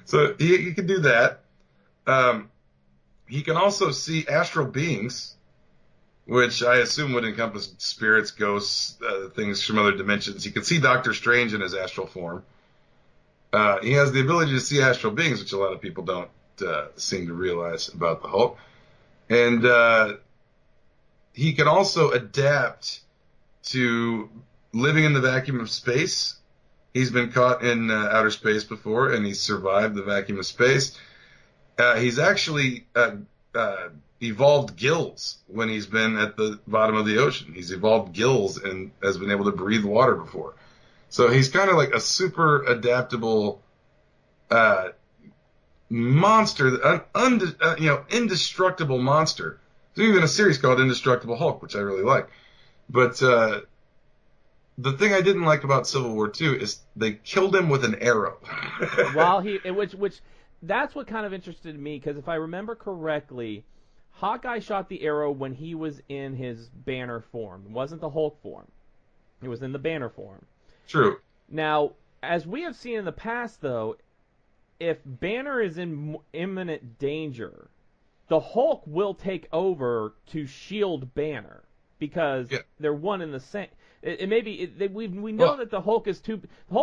So he can do that. He can also see astral beings, which I assume would encompass spirits, ghosts, things from other dimensions. He can see Doctor Strange in his astral form. He has the ability to see astral beings, which a lot of people don't seem to realize about the Hulk. And he can also adapt to living in the vacuum of space. He's been caught in outer space before, and he's survived the vacuum of space. He's actually evolved gills when he's been at the bottom of the ocean. He's evolved gills and has been able to breathe water before. So he's kind of like a super adaptable monster, indestructible monster. There's even a series called Indestructible Hulk, which I really like. But the thing I didn't like about Civil War 2 is they killed him with an arrow. Which that's what kind of interested me, because if I remember correctly, Hawkeye shot the arrow when he was in his Banner form. It wasn't the Hulk form. It was in the Banner form. True. Now, as we have seen in the past, though, if Banner is in imminent danger, the Hulk will take over to shield Banner, because they're one and the same. We know that the Hulk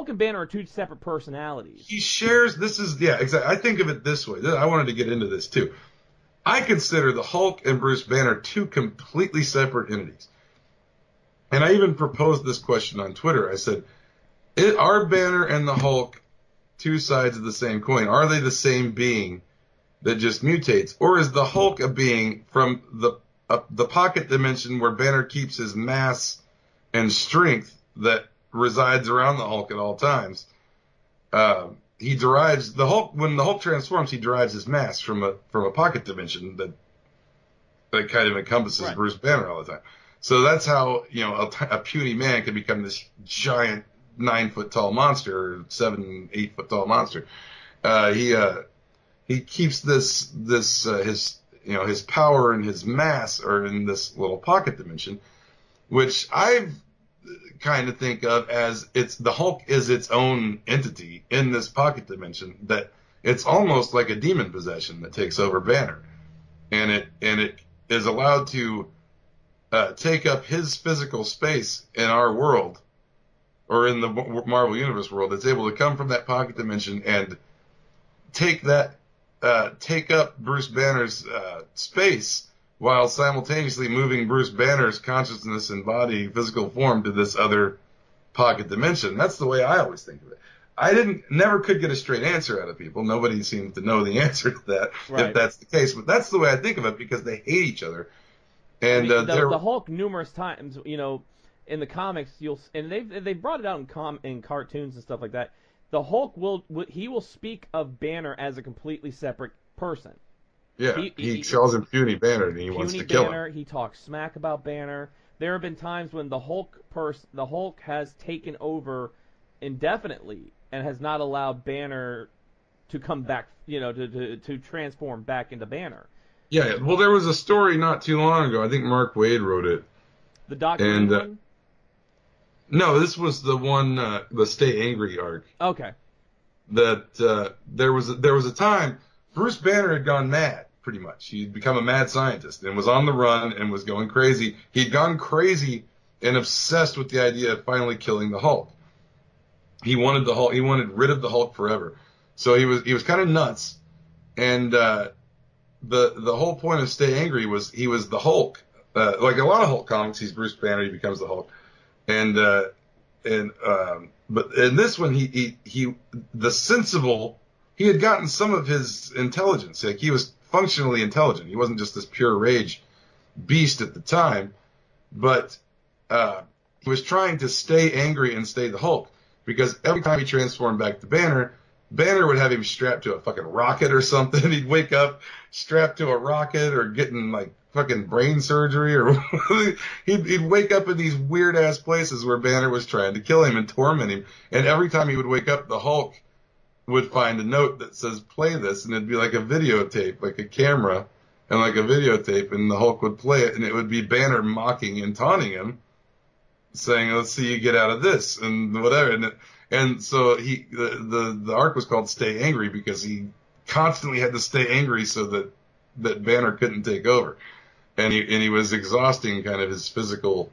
and Banner are two separate personalities. He shares. Exactly. I think of it this way. I wanted to get into this too. I consider the Hulk and Bruce Banner two completely separate entities. And I even proposed this question on Twitter. I said, are Banner and the Hulk two sides of the same coin? Are they the same being that just mutates? Or is the Hulk a being from the pocket dimension where Banner keeps his mass and strength that resides around the Hulk at all times? He derives the Hulk, when the Hulk transforms, he derives his mass from a pocket dimension that kind of encompasses Bruce Banner all the time. So that's how, a puny man can become this giant 9-foot tall monster, or 7-8 foot tall monster. He keeps his power and his mass are in this little pocket dimension, which I kind of think of as the Hulk is its own entity in this pocket dimension, that it's almost like a demon possession that takes over Banner, and it is allowed to take up his physical space in our world, or in the Marvel Universe world. It's able to come from that pocket dimension and take up Bruce Banner's space, while simultaneously moving Bruce Banner's consciousness and body, physical form, to this other pocket dimension. That's the way I always think of it. I never could get a straight answer out of people. Nobody seems to know the answer to that, if that's the case. But that's the way I think of it because they hate each other. And the Hulk numerous times, in the comics, they brought it out in cartoons and stuff like that. The Hulk will speak of Banner as a completely separate person. Yeah, he calls him puny Banner, and he wants to kill him. He talks smack about Banner. There have been times when the Hulk has taken over indefinitely and has not allowed Banner to come back, to transform back into Banner. Yeah, well, there was a story not too long ago. I think Mark Waid wrote it. The Doctor Who one? No, this was the one, the Stay Angry arc. Okay. That there was a time Bruce Banner had gone mad, pretty much. He'd become a mad scientist and was on the run and was going crazy. He'd gone crazy and obsessed with the idea of finally killing the Hulk. He wanted the Hulk. He wanted rid of the Hulk forever. So he was kind of nuts. And the whole point of Stay Angry was he was the Hulk. Like a lot of Hulk comics, he's Bruce Banner. He becomes the Hulk. But in this one, he had gotten some of his intelligence. Like he was functionally intelligent. He wasn't just this pure rage beast at the time, but he was trying to stay angry and stay the Hulk because every time he transformed back to Banner, Banner would have him strapped to a fucking rocket or something. He'd wake up strapped to a rocket or getting like fucking brain surgery or he'd wake up in these weird ass places where Banner was trying to kill him and torment him. And every time he would wake up, the Hulk would find a note that says play this, and it'd be like a videotape, like a camera and like a videotape, and the Hulk would play it, and it would be Banner mocking and taunting him, saying, let's see you get out of this and whatever. And so the arc was called Stay Angry because he constantly had to stay angry so that Banner couldn't take over. And he was exhausting kind of his physical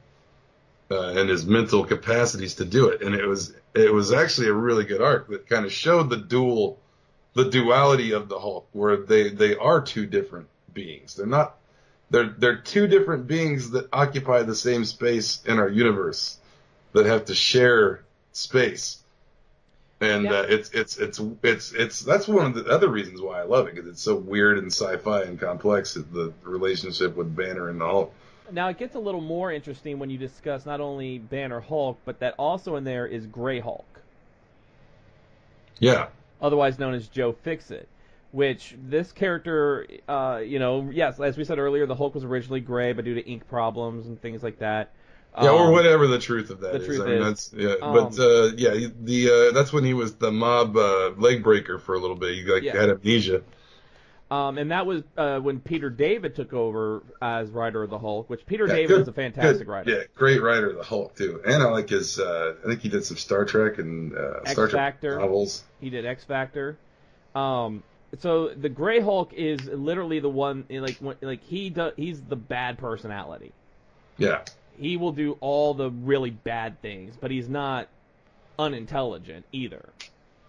and his mental capacities to do it. And it was actually a really good arc that kind of showed the duality of the Hulk, where they are two different beings. They're two different beings that occupy the same space in our universe that have to share space. And it's that's one of the other reasons why I love it, because it's so weird and sci-fi and complex, the relationship with Banner and the Hulk. Now it gets a little more interesting when you discuss not only Banner Hulk, but that also in there is Grey Hulk. Yeah. Otherwise known as Joe Fixit, which this character, yes, as we said earlier, the Hulk was originally gray, but due to ink problems and things like that. Yeah, or whatever the truth of that is. The truth is. That's when he was the mob leg breaker for a little bit. He had amnesia. And that was when Peter David took over as writer of the Hulk, which Peter David is a fantastic writer. Yeah, great writer of the Hulk too. And I like his. I think he did some Star Trek and Star Trek novels. He did X Factor. So the Grey Hulk is literally the one he's the bad personality. Yeah. He will do all the really bad things, but he's not unintelligent either.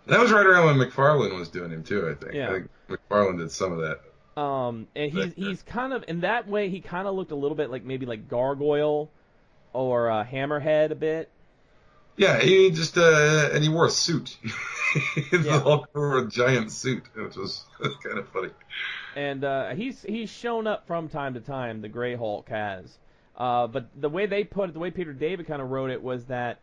That was right around when McFarlane was doing him too, I think. Yeah. I think McFarlane did some of that. And he's kind of, in that way, he kind of looked a little bit like maybe like Gargoyle or Hammerhead a bit. Yeah, he just and he wore a suit. The Hulk wore a giant suit, which was kind of funny. And he's shown up from time to time. The Grey Hulk has. But the way they put it, the way Peter David kind of wrote it was that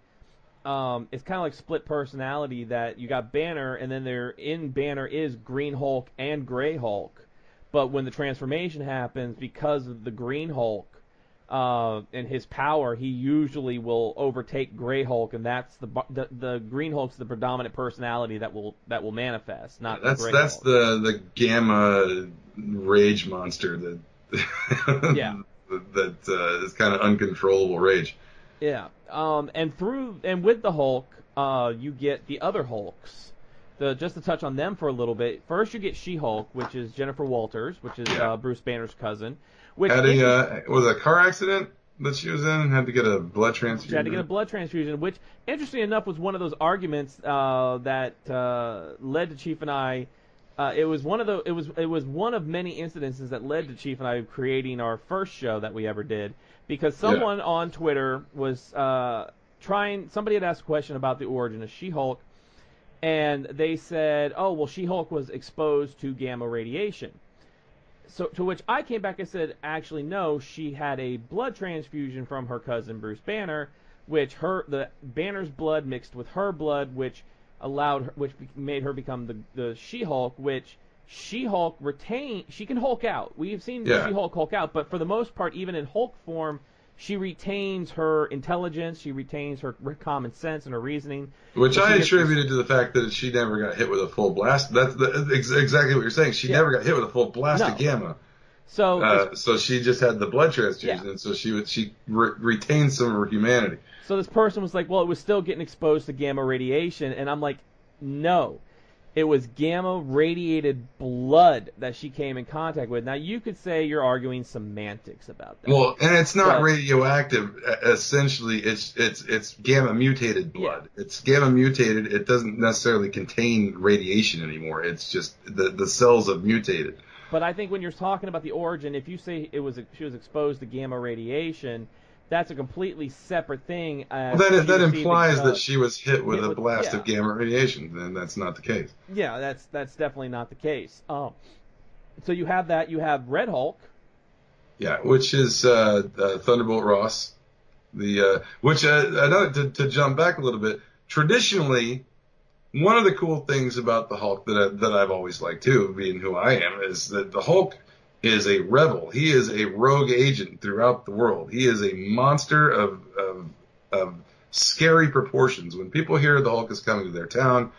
it's kind of like split personality, that you got Banner, and then in Banner is Green Hulk and Grey Hulk. But when the transformation happens, because of the Green Hulk and his power, he usually will overtake Grey Hulk, and that's the Green Hulk's the predominant personality that will manifest. Not that's the Grey that's Hulk. the gamma rage monster that that is kind of uncontrollable rage. Yeah, and with the Hulk, you get the other Hulks. Just to touch on them for a little bit, first you get SheHulk, which is Jennifer Walters, which is Bruce Banner's cousin. Which was a car accident that she was in and had to get a blood transfusion. She had to get a blood transfusion, which, interestingly enough, was one of those arguments that led to Chief and I. It was one of many incidences that led to Chief and I creating our first show that we ever did, because someone on Twitter was somebody had asked a question about the origin of She-Hulk, and they said, oh, well, She-Hulk was exposed to gamma radiation. So to which I came back and said, actually, no, she had a blood transfusion from her cousin Bruce Banner, which the Banner's blood mixed with her blood, which made her become the She-Hulk, which She-Hulk retained. She can Hulk out. We've seen She-Hulk Hulk out, but for the most part, even in Hulk form, she retains her intelligence, she retains her common sense and her reasoning. Which I attributed to the fact that she never got hit with a full blast. That's exactly what you're saying. She never got hit with a full blast of gamma. So she just had the blood transfusion, and so she retained some of her humanity. So this person was like, well, it was still getting exposed to gamma radiation, and I'm like, no. It was gamma-radiated blood that she came in contact with. Now, you could say you're arguing semantics about that. Well, and it's not radioactive. Essentially, it's gamma-mutated blood. Yeah. It's gamma-mutated. It doesn't necessarily contain radiation anymore. It's just the cells have mutated. But I think when you're talking about the origin, if you say she was exposed to gamma radiation, that's a completely separate thing. That implies that she was hit with a blast of gamma radiation, and that's not the case. Yeah, that's definitely not the case. So you have that. You have Red Hulk. Yeah, which is Thunderbolt Ross. To jump back a little bit, traditionally, one of the cool things about the Hulk that I've always liked too, being who I am, is that the Hulk is a rebel. He is a rogue agent throughout the world. He is a monster of scary proportions. When people hear the Hulk is coming to their town,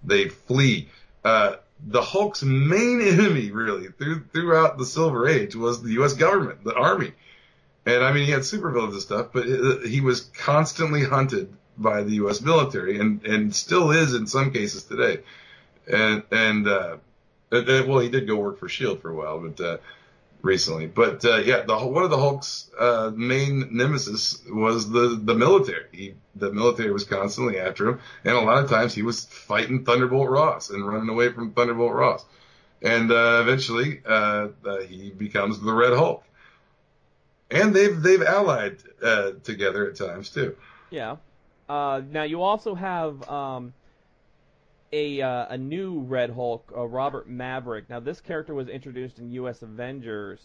they flee. The Hulk's main enemy, really, throughout the Silver Age was the U.S. government, the Army. And, I mean, he had supervillains and stuff, but he was constantly hunted by the U.S. military and still is in some cases today. Well, he did go work for S.H.I.E.L.D. for a while, but recently. But one of the Hulk's main nemesis was the military. The military was constantly after him, and a lot of times he was fighting Thunderbolt Ross and running away from Thunderbolt Ross. And eventually, he becomes the Red Hulk. And they've allied together at times too. Yeah. Now you also have a new Red Hulk, Robert Maverick. Now, this character was introduced in U.S. Avengers.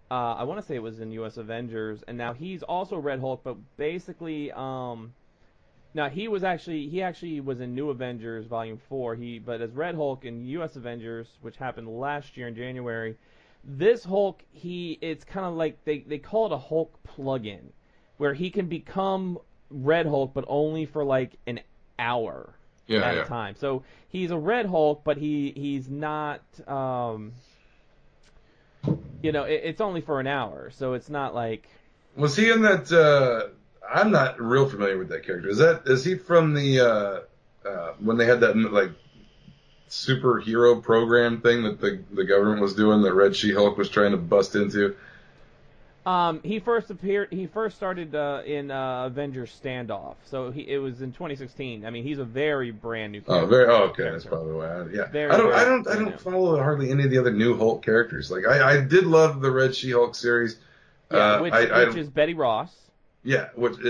I want to say it was in U.S. Avengers, and now he's also Red Hulk, but basically, now he actually was in New Avengers Volume 4. But as Red Hulk in U.S. Avengers, which happened last year in January, this Hulk, it's kind of like they call it a Hulk plug-in, where he can become Red Hulk, but only for like an hour. At a time. So he's a Red Hulk, but he's not, it's only for an hour. So it's not like... Was he in that, I'm not real familiar with that character. Is he from the, when they had that, like, superhero program thing that the government was doing that Red She-Hulk was trying to bust into? He first started in Avengers Standoff, so it was in 2016. I mean, he's a very brand new character. Okay, that's probably why. I don't follow hardly any of the other new Hulk characters. Like I did love the Red She-Hulk series. Which is Betty Ross. Yeah,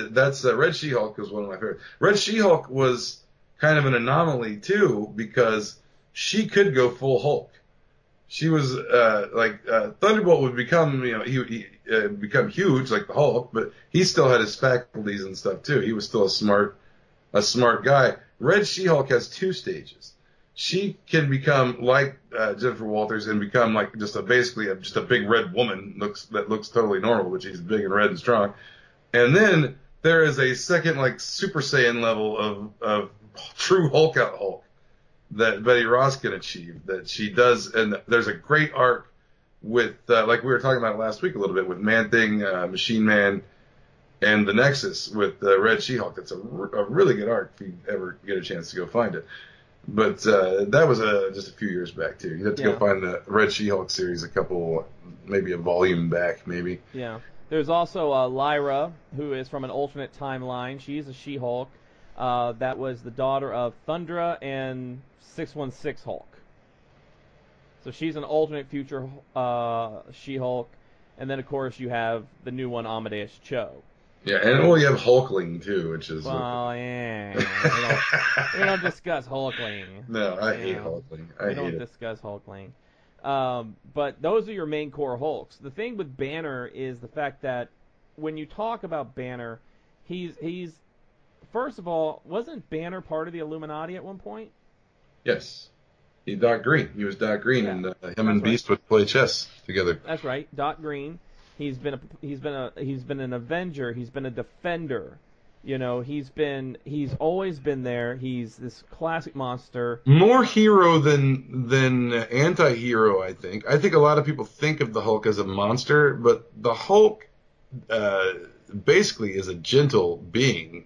that's Red She-Hulk is one of my favorites. Red She-Hulk was kind of an anomaly too because she could go full Hulk. She was Thunderbolt would become he become huge like the Hulk, but he still had his faculties and stuff too. He was still a smart guy. Red She-Hulk has 2 stages. She can become like Jennifer Walters and become like just a big red woman that looks totally normal, but she's big and red and strong. And then there is a second like Super Saiyan level of true Hulk out Hulk that Betty Ross can achieve, that she does, and there's a great arc with, like we were talking about last week a little bit, with Man-Thing, Machine Man, and the Nexus with Red She-Hulk. That's a really good arc if you ever get a chance to go find it. But that was just a few years back, too. You have to go find the Red She-Hulk series maybe a volume back, maybe. Yeah. There's also Lyra, who is from an alternate timeline. She's a She-Hulk. That was the daughter of Thundra and 616 Hulk. So she's an alternate future She-Hulk. And then, of course, you have the new one, Amadeus Cho. Yeah, and well, you have Hulkling too, which is. Well, yeah. We don't discuss Hulkling. No, I hate Hulkling. I We hate don't it. discuss Hulkling. But those are your main core Hulks. The thing with Banner is the fact that when you talk about Banner, he's first of all, wasn't Banner part of the Illuminati at one point? Yes. He's Doc Green. He was Doc Green, Yeah, and him that's and Beast would play chess together. That's right, Doc Green. He's been an Avenger. He's been a Defender. You know, he's always been there. He's this classic monster. More hero than anti-hero, I think. I think a lot of people think of the Hulk as a monster, but the Hulk basically is a gentle being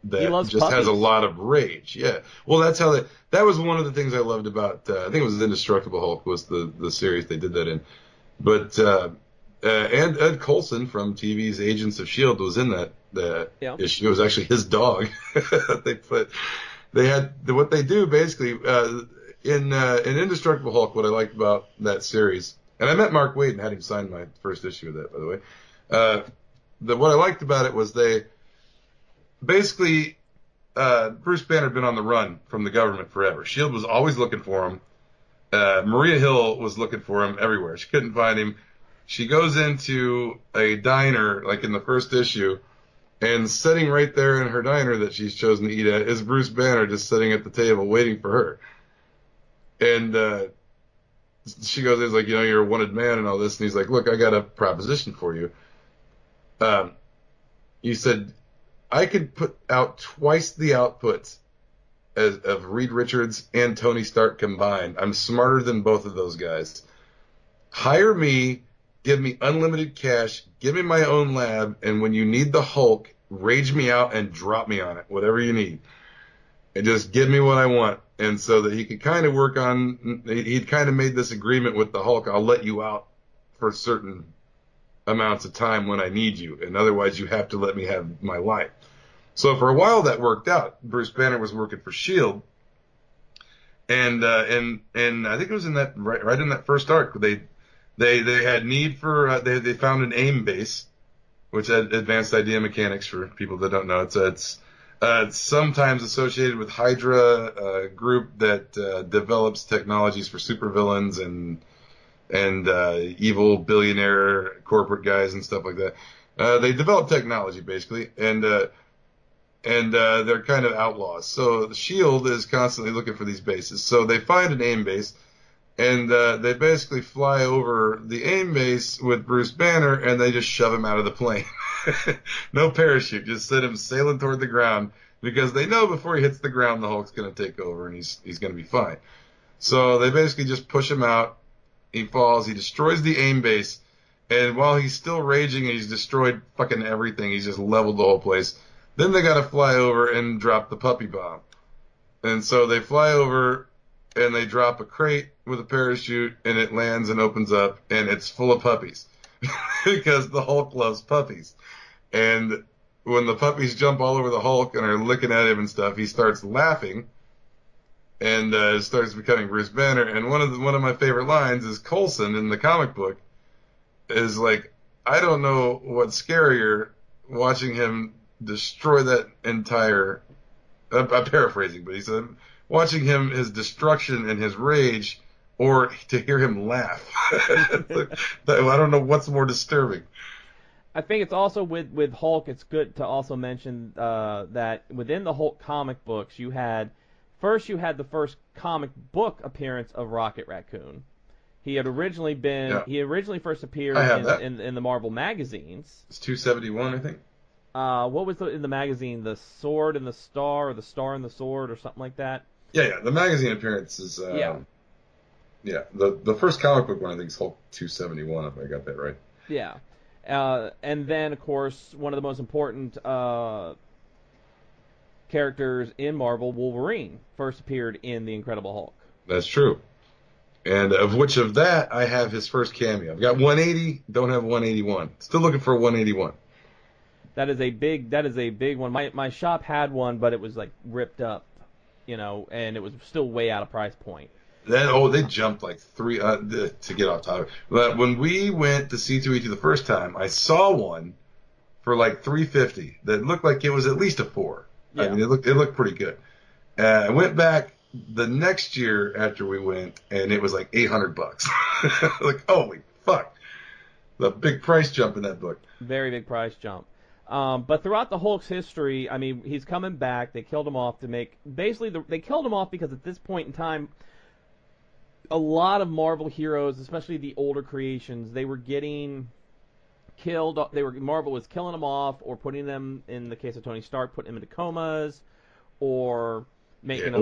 that just puppies. has a lot of rage. Yeah. Well, that was one of the things I loved about I think it was Indestructible Hulk was the series they did that in. But and Ed Coulson from TV's Agents of S.H.I.E.L.D. was in that issue. It was actually his dog. They had what they do basically in Indestructible Hulk. What I liked about that series, and I met Mark Waid and had him sign my first issue of that, by the way. What I liked about it was they basically Bruce Banner had been on the run from the government forever. S.H.I.E.L.D. was always looking for him. Maria Hill was looking for him everywhere. She couldn't find him. She goes into a diner, like in the first issue, and sitting right there in her diner that she's chosen to eat at is Bruce Banner just sitting at the table waiting for her. And she goes, he's like, you're a wanted man and all this. And he's like, look, I got a proposition for you. You said, I could put out twice the output of Reed Richards and Tony Stark combined. I'm smarter than both of those guys. Hire me. Give me unlimited cash, give me my own lab, and when you need the Hulk, rage me out and drop me on it, whatever you need. And just give me what I want. And so that he could kind of work on, he'd kind of made this agreement with the Hulk, I'll let you out for certain amounts of time when I need you, and otherwise you have to let me have my life. So for a while that worked out. Bruce Banner was working for S.H.I.E.L.D., and I think it was in that, right in that first arc, They had need for they found an AIM base, which had advanced idea mechanics for people that don't know. It's sometimes associated with Hydra, a group that develops technologies for supervillains and evil billionaire corporate guys and stuff like that. They develop technology basically, and they're kind of outlaws. So the S.H.I.E.L.D. is constantly looking for these bases. So they find an AIM base. And they basically fly over the AIM base with Bruce Banner, and they just shove him out of the plane. No parachute, just send him sailing toward the ground, because they know before he hits the ground, the Hulk's going to take over, and he's going to be fine. So they basically just push him out. He falls. He destroys the AIM base, and while he's still raging, he's destroyed fucking everything. He's just leveled the whole place. Then they got to fly over and drop the puppy bomb. And so they fly over, and they drop a crate with a parachute, and it lands and opens up, and it's full of puppies because the Hulk loves puppies. And when the puppies jump all over the Hulk and are licking at him and stuff, he starts laughing and starts becoming Bruce Banner. And one of my favorite lines is Coulson in the comic book is like, I don't know what's scarier, watching him destroy that entire. I'm paraphrasing, but he said, watching his destruction and his rage, or to hear him laugh. I don't know what's more disturbing. I think it's also with Hulk, it's good to also mention that within the Hulk comic books, you had the first comic book appearance of Rocket Raccoon. He originally first appeared in the Marvel magazines. It's 271, I think. What was in the magazine? The Sword and the Star, or the Star and the Sword, or something like that? Yeah. The magazine appearance is. Yeah. The first comic book one, I think, is Hulk 271, if I got that right. Yeah. And then, of course, one of the most important characters in Marvel, Wolverine, first appeared in The Incredible Hulk. That's true. And of that, I have his first cameo. I've got 180, don't have 181. Still looking for 181. That is a big one. My shop had one, but it was like ripped up, and it was still way out of price point. They jumped like three to get off topic. But when we went to C2E2 the first time, I saw one for like $350 that looked like it was at least a 4. Yeah. I mean, it looked pretty good. I went back the next year after we went, and it was like $800. Like, holy fuck. The big price jump in that book. Very big price jump. But throughout the Hulk's history, I mean, he's coming back. They killed him off to make... Basically, they killed him off because at this point in time, a lot of Marvel heroes, especially the older creations, they were getting killed. Marvel was killing them off or putting them, in the case of Tony Stark, putting them into comas or making them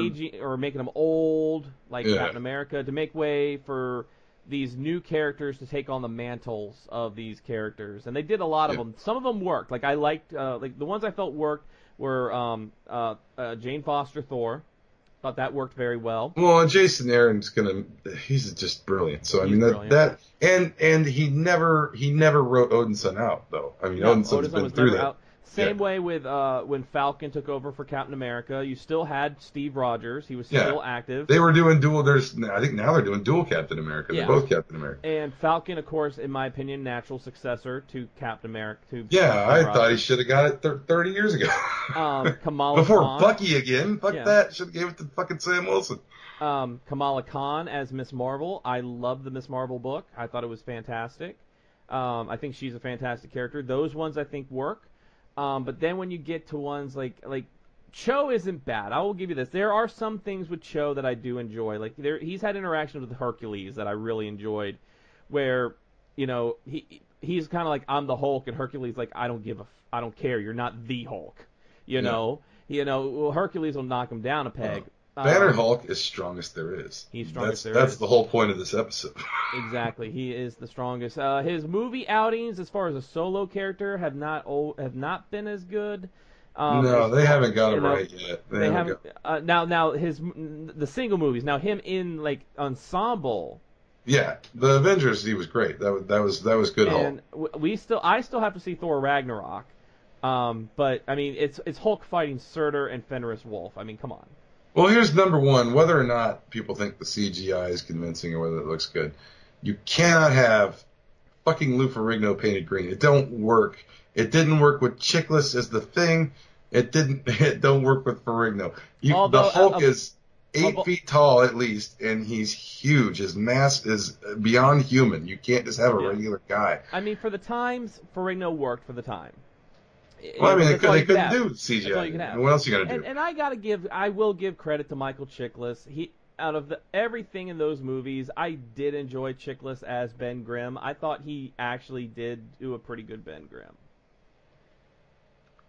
aging, or making them old, like Captain America, to make way for these new characters to take on the mantles of these characters. And they did a lot of them. Some of them worked. Like I liked, like the ones I felt worked were Jane Foster Thor. Thought that worked very well. Well, and Jason Aaron's he's just brilliant. So I mean that and he never wrote Odinson out though. I mean, Odinson's been through that. Out. Same way with when Falcon took over for Captain America. You still had Steve Rogers. He was still active. They were doing dual. I think now they're doing dual Captain America. They're both Captain America. And Falcon, of course, in my opinion, natural successor to Captain America. I thought he should have got it 30 years ago. Kamala before Khan. Bucky again. Fuck that. Should have gave it to fucking Sam Wilson. Kamala Khan as Miss Marvel. I love the Miss Marvel book. I thought it was fantastic. I think she's a fantastic character. Those ones I think work. But then when you get to ones like Cho isn't bad. I will give you this. There are some things with Cho that I do enjoy. Like he's had interactions with Hercules that I really enjoyed, where he's kind of like, I'm the Hulk, and Hercules like, I don't care. You're not the Hulk. You know. Well, Hercules will knock him down a peg. Banner Hulk is strongest there is. He's strongest there is. That's the whole point of this episode. Exactly. He is the strongest. His movie outings, as far as a solo character, have not been as good. No, they haven't got him right yet. They haven't. Now the single movies. Now him in like ensemble. Yeah, the Avengers, he was great. That was good. And Hulk. I still have to see Thor Ragnarok. But I mean, it's Hulk fighting Surtur and Fenris Wolf. I mean, come on. Well, here's number one. Whether or not people think the CGI is convincing or whether it looks good, you cannot have fucking Lou Ferrigno painted green. It don't work. It didn't work with Chiklis as the Thing. It don't work with Ferrigno. The Hulk is 8 feet tall at least, and he's huge. His mass is beyond human. You can't just have a regular guy. I mean, for the times, Ferrigno worked for the time. Well, I mean, they couldn't do CGI. What else are you gonna do? And I will give credit to Michael Chiklis. Out of everything in those movies, I did enjoy Chiklis as Ben Grimm. I thought he actually did do a pretty good Ben Grimm.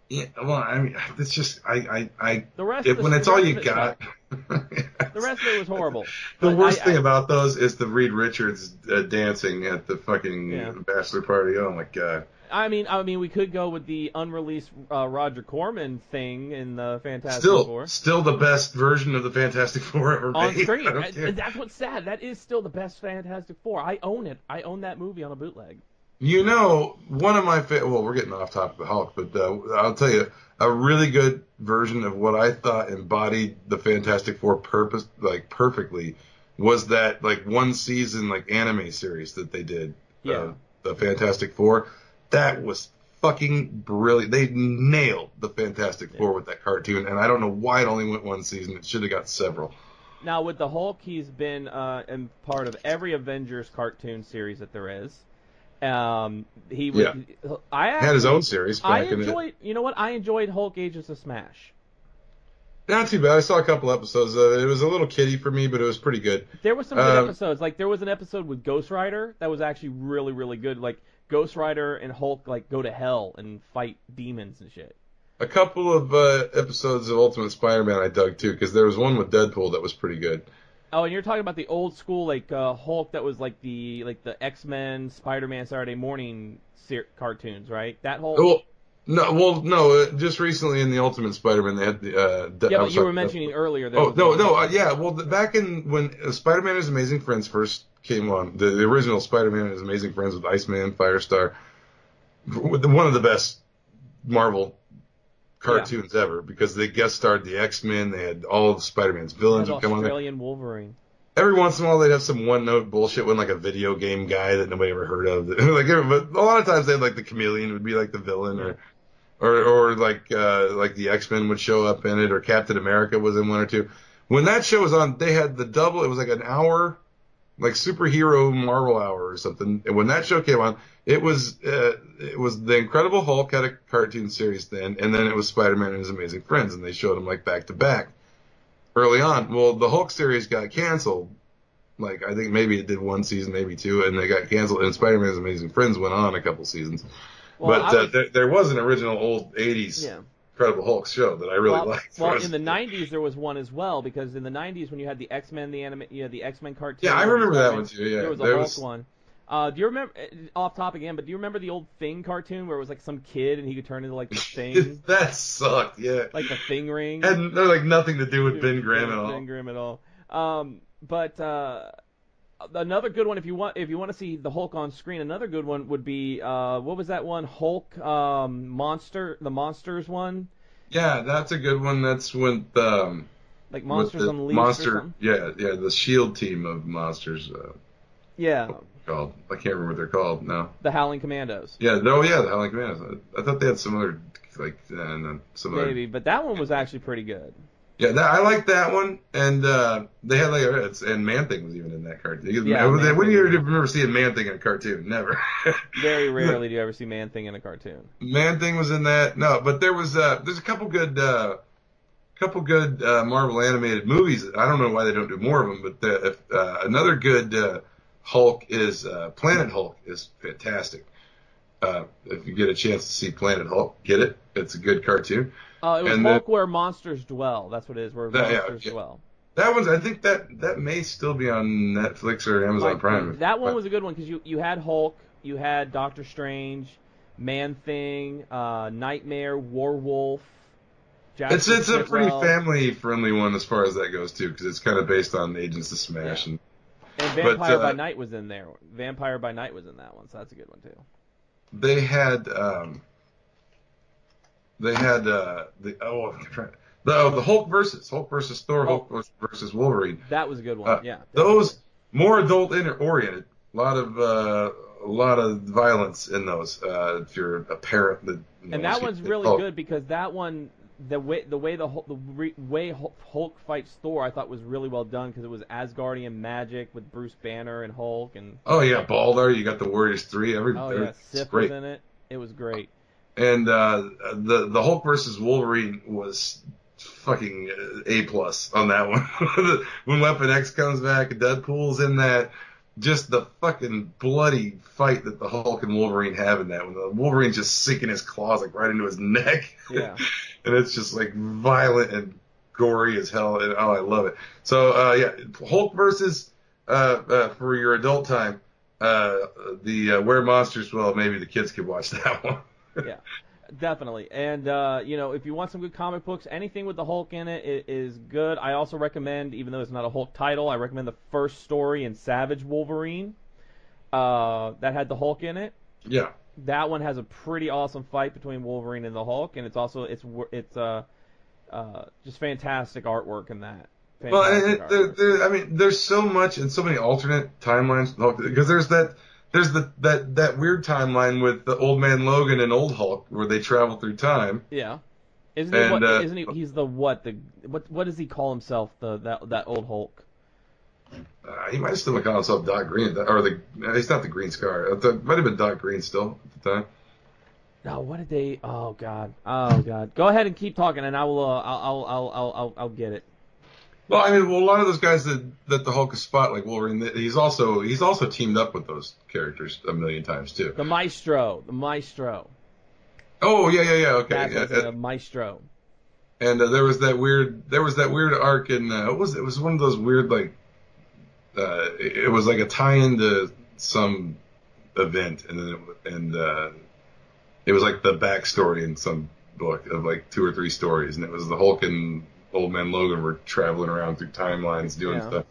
Yeah, well, I mean, it's just when it's all you got. The rest of it was horrible. The worst thing about those is the Reed Richards dancing at the fucking bachelor party. Oh my god. I mean, we could go with the unreleased Roger Corman thing in the Fantastic Four. Still the best version of the Fantastic Four ever made. On screen. And that's what's sad. That is still the best Fantastic Four. I own it. I own that movie on a bootleg. One of my well, we're getting off topic of Hulk, but I'll tell you, a really good version of what I thought embodied the Fantastic Four perfectly was that like one season like anime series that they did. The Fantastic Four. That was fucking brilliant. They nailed the Fantastic Four with that cartoon, and I don't know why it only went one season. It should have got several. Now, with the Hulk, he's been in part of every Avengers cartoon series that there is. He had his own series. I enjoyed Hulk Agents of Smash. Not too bad. I saw a couple episodes of it. It was a little kiddie for me, but it was pretty good. There were some good episodes. Like, there was an episode with Ghost Rider that was actually really, really good. Like, Ghost Rider and Hulk like go to hell and fight demons and shit. A couple of episodes of Ultimate Spider-Man I dug too, because there was one with Deadpool that was pretty good. Oh, and you're talking about the old school like Hulk that was like the X-Men, Spider-Man Saturday morning cartoons, right? That Hulk. No. Just recently in the Ultimate Spider-Man, they had the. But you were mentioning earlier. Back in when Spider-Man and His Amazing Friends first came on, the original Spider-Man and His Amazing Friends with Iceman, Firestar, one of the best Marvel cartoons ever, because they guest starred the X-Men. They had all of Spider-Man's villains would come on there. Australian Wolverine. every once in a while they'd have some one-note bullshit one, like a video game guy that nobody ever heard of. Like, but a lot of times they'd like the Chameleon would be like the villain, or like the X-Men would show up in it, or Captain America was in one or two. When that show was on, they had the double. It was like an hour, like superhero Marvel hour or something. And when that show came on, it was the Incredible Hulk had a cartoon series then, and then it was Spider-Man and His Amazing Friends, and they showed them like back to back early on. Well, the Hulk series got canceled. Like, I think maybe it did one season, maybe two, and they got canceled. And Spider-Man and His Amazing Friends went on a couple seasons. Well, but there was an original old 80s Incredible Hulk show that I really liked. Well, in the 90s there was one as well, because in the 90s when you had the X-Men, the X-Men cartoon. Yeah, I remember that one too. Yeah, there was a Hulk one. Do you remember, off topic again, but do you remember the old Thing cartoon where it was like some kid and he could turn into like the Thing? That sucked, yeah. Like the Thing ring. And they're like nothing to do with Ben Grimm at all. Ben Grimm at all. But another good one, if you want to see the Hulk on screen, another good one would be what was that one? Hulk the Monsters one. Yeah, that's a good one. That's with like Monsters Unleashed. Or something? Yeah, the Shield team of monsters. Yeah. Called? I can't remember what they're called now. The Howling Commandos. Yeah, the Howling Commandos. I thought they had some other maybe, but that one was actually pretty good. Yeah, I like that one, and they had and Man-Thing was even in that cartoon. Yeah, when do you remember seeing Man-Thing in a cartoon? Never. Very rarely do you ever see Man-Thing in a cartoon. Man-Thing was in that. No, but there's a couple good Marvel animated movies. I don't know why they don't do more of them, but another good Hulk is Planet Hulk is fantastic. If you get a chance to see Planet Hulk, get it. It's a good cartoon. It was Hulk Where Monsters Dwell. That's what it is, where monsters dwell. That one's. I think that may still be on Netflix or Amazon Prime. That one was a good one because you had Hulk, you had Doctor Strange, Man-Thing, Nightmare, Warwolf. It's a pretty family-friendly one as far as that goes too, because it's kind of based on Agents of Smash and Vampire by Night was in there. Vampire by Night was in that one, so that's a good one too. They had the Hulk versus Thor, Hulk versus Wolverine. That was a good one. Yeah, those more adult oriented. A lot of violence in those. If you're a parent, and that one's really good because that one, the way Hulk fights Thor, I thought was really well done because it was Asgardian magic with Bruce Banner and Hulk and. Oh yeah, Baldur. You got the Warriors 3. Sif was in it. It was great. And the Hulk versus Wolverine was fucking A+ on that one. When Weapon X comes back, Deadpool's in that. Just the fucking bloody fight that the Hulk and Wolverine have in that one. The Wolverine's just sinking his claws like right into his neck. Yeah. And it's just like violent and gory as hell. And I love it. So Hulk versus for your adult time, the Where Monsters Dwell. Maybe the kids could watch that one. Yeah, definitely. And, if you want some good comic books, anything with the Hulk in it is good. I also recommend, even though it's not a Hulk title, I recommend the first story in Savage Wolverine that had the Hulk in it. Yeah. That one has a pretty awesome fight between Wolverine and the Hulk, and it's just fantastic artwork in that. There's so much and so many alternate timelines because there's that weird timeline with the Old Man Logan and Old Hulk where they travel through time. Yeah, isn't he? He's the what does he call himself? That Old Hulk. He might still call himself Doc Green, he's not the Green Scar. It might have been Doc Green still at the time. No, what did they? Oh God. Go ahead and keep talking, and I will. I'll get it. Well, a lot of those guys that the Hulk is spot like Wolverine, he's also teamed up with those characters a million times too. The Maestro. Oh yeah. Okay, that's Maestro. And there was that weird arc in it was one of those weird it was like a tie-in to some event, and it was like the backstory in some book of like 2 or 3 stories, and it was the Hulk and Old Man Logan were traveling around through timelines doing stuff.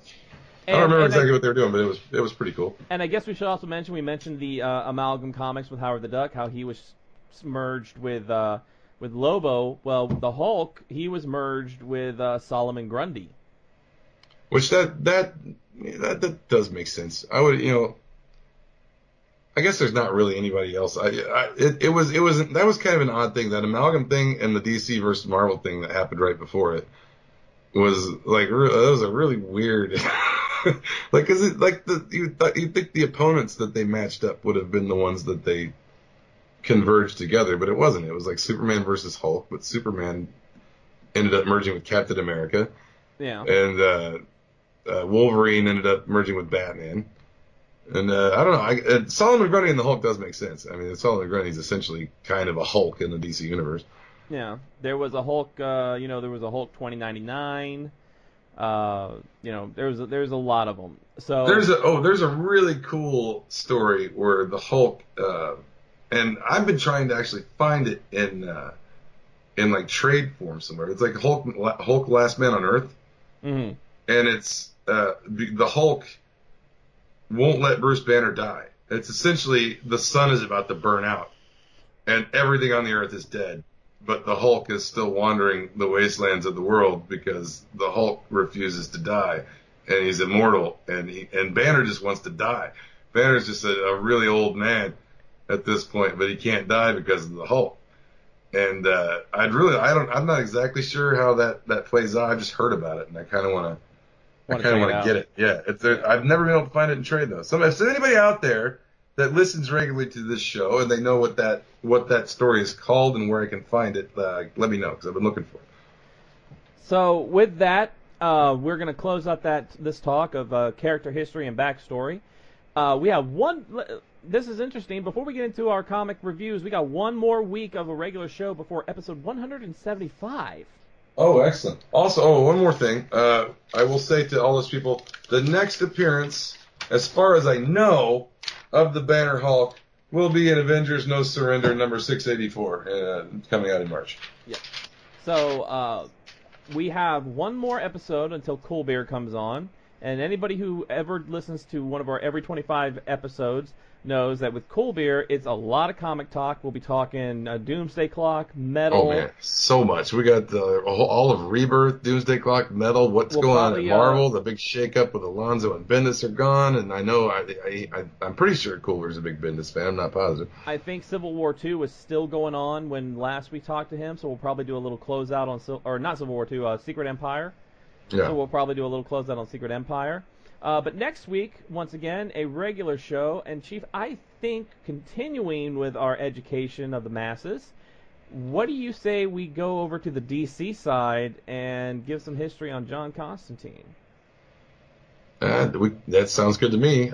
I don't remember exactly what they were doing, but it was pretty cool. And I guess we should also mention the Amalgam Comics with Howard the Duck, how he was merged with Lobo. Well, the Hulk, he was merged with Solomon Grundy. Which that does make sense. I would, I guess there's not really anybody else. That was kind of an odd thing. That amalgam thing and the DC versus Marvel thing that happened right before it was like, that was a really weird. Like, is it like you'd think the opponents that they matched up would have been the ones that they converged together, but it wasn't. It was like Superman versus Hulk, but Superman ended up merging with Captain America. Yeah. And Wolverine ended up merging with Batman. And I don't know. Solomon Grundy and the Hulk does make sense. I mean, Solomon Grundy is essentially kind of a Hulk in the DC universe. Yeah. There was a Hulk. There was a Hulk 2099. There's a lot of them. So there's a really cool story where the Hulk, and I've been trying to actually find it in like trade form somewhere. It's like Hulk Last Man on Earth, mm-hmm. and it's the Hulk won't let Bruce Banner die. It's essentially the sun is about to burn out, and everything on the Earth is dead. But the Hulk is still wandering the wastelands of the world because the Hulk refuses to die, and he's immortal, and Banner just wants to die. Banner's just a really old man at this point, but he can't die because of the Hulk. And I'm not exactly sure how that plays out. I just heard about it, and I kind of want to get it. Yeah, I've never been able to find it in trade though. So if there's anybody out there that listens regularly to this show and they know what that story is called and where I can find it, let me know because I've been looking for it. So with that, we're going to close out this talk of character history and backstory. We have one. This is interesting. Before we get into our comic reviews, we got one more week of a regular show before episode 175. Oh, excellent. Also, one more thing. I will say to all those people, the next appearance, as far as I know, of the Banner Hulk will be in Avengers No Surrender number 684, coming out in March. Yeah. So, we have one more episode until Cool Beer comes on. And anybody who ever listens to one of our every 25 episodes knows that with Cool Beer, it's a lot of comic talk. We'll be talking Doomsday Clock, Metal. Oh, man, so much. We got all of Rebirth, Doomsday Clock, Metal, what's going on in Marvel, the big shakeup with Alonzo and Bendis are gone, and I know I'm pretty sure Cool Beer's a big Bendis fan. I'm not positive. I think Civil War II was still going on when last we talked to him, so we'll probably do a little closeout on, not Civil War II, Secret Empire. Yeah. So we'll probably do a little closeout on Secret Empire. But next week, once again, a regular show. And, Chief, I think continuing with our education of the masses, what do you say we go over to the DC side and give some history on John Constantine? That sounds good to me.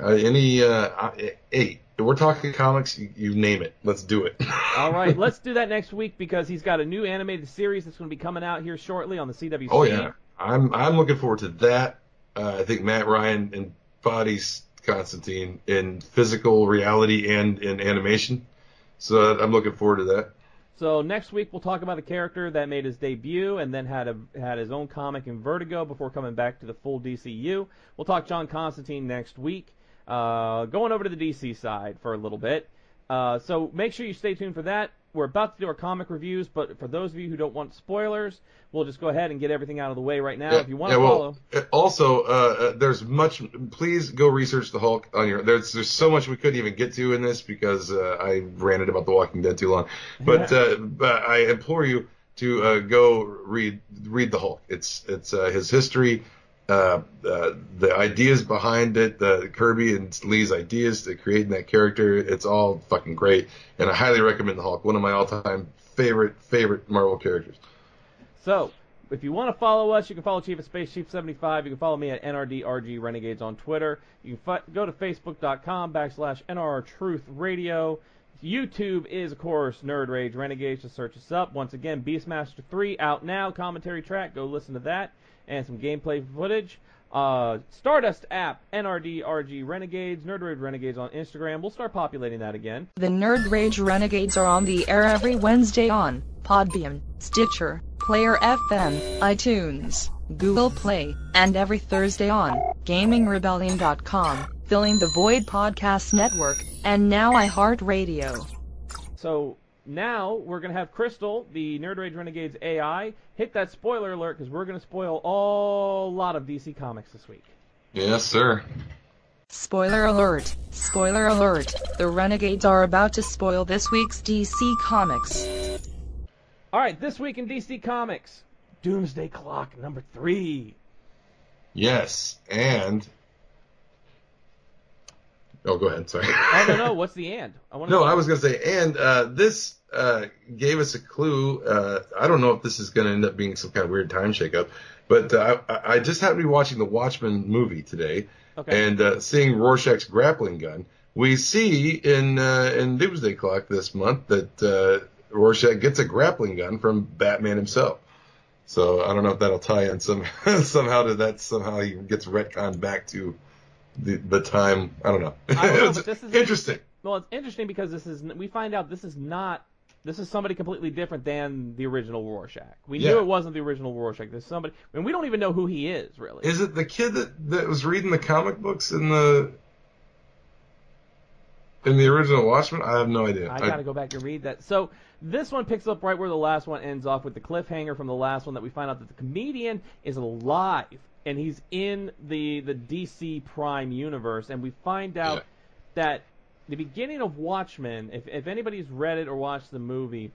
Hey, we're talking comics, you name it. Let's do it. All right, let's do that next week because he's got a new animated series that's going to be coming out here shortly on the CWC. Oh, yeah. I'm looking forward to that. I think Matt Ryan embodies Constantine in physical reality and in animation. So I'm looking forward to that. So next week we'll talk about a character that made his debut and then had his own comic in Vertigo before coming back to the full DCU. We'll talk John Constantine next week. Going over to the DC side for a little bit. So make sure you stay tuned for that. We're about to do our comic reviews, but for those of you who don't want spoilers, we'll just go ahead and get everything out of the way right now. If you want to follow. Also, there's much. Please go research the Hulk on your. There's so much we couldn't even get to in this because I ranted about The Walking Dead too long. But I implore you to go read the Hulk. It's his history. The ideas behind it, the Kirby and Lee's ideas to creating that character, it's all fucking great, and I highly recommend the Hulk. One of my all-time favorite Marvel characters. So, if you want to follow us, you can follow Chief at SpaceChief75. You can follow me at NRDRG Renegades on Twitter. You can go to Facebook.com/NRTruthRadio. YouTube is, of course, Nerd Rage Renegades. Just search us up. Once again, Beastmaster 3 out now. Commentary track. Go listen to that. And some gameplay footage. Stardust app, NRDRG Renegades, Nerd Rage Renegades on Instagram. We'll start populating that again. The Nerd Rage Renegades are on the air every Wednesday on Podbean, Stitcher, Player FM, iTunes, Google Play, and every Thursday on GamingRebellion.com, Filling the Void Podcast Network, and now iHeartRadio. So, now we're going to have Crystal, the Nerd Rage Renegades AI, hit that spoiler alert because we're going to spoil a lot of DC Comics this week. Yes, sir. Spoiler alert! Spoiler alert! The Renegades are about to spoil this week's DC Comics. All right, this week in DC Comics, Doomsday Clock number 3. Yes, and... Oh, go ahead, sorry. Oh, no, what's the and? I was going to say, and this gave us a clue. I don't know if this is going to end up being some kind of weird time shakeup, but I just happened to be watching the Watchmen movie today, and seeing Rorschach's grappling gun. We see in Doomsday Clock this month that Rorschach gets a grappling gun from Batman himself. So I don't know if that'll tie in somehow to that. Somehow he gets retconned back to the time. I don't know. It's but this is interesting. Well, it's interesting because we find out this is somebody completely different than the original Rorschach. We knew it wasn't the original Rorschach. There's somebody, and we don't even know who he is really. Is it the kid that was reading the comic books in the original Watchmen? I have no idea. I gotta go back and read that. So this one picks up right where the last one ends off, with the cliffhanger from the last one that we find out that the comedian is alive and he's in the DC Prime universe, and we find out that the beginning of Watchmen, if anybody's read it or watched the movie,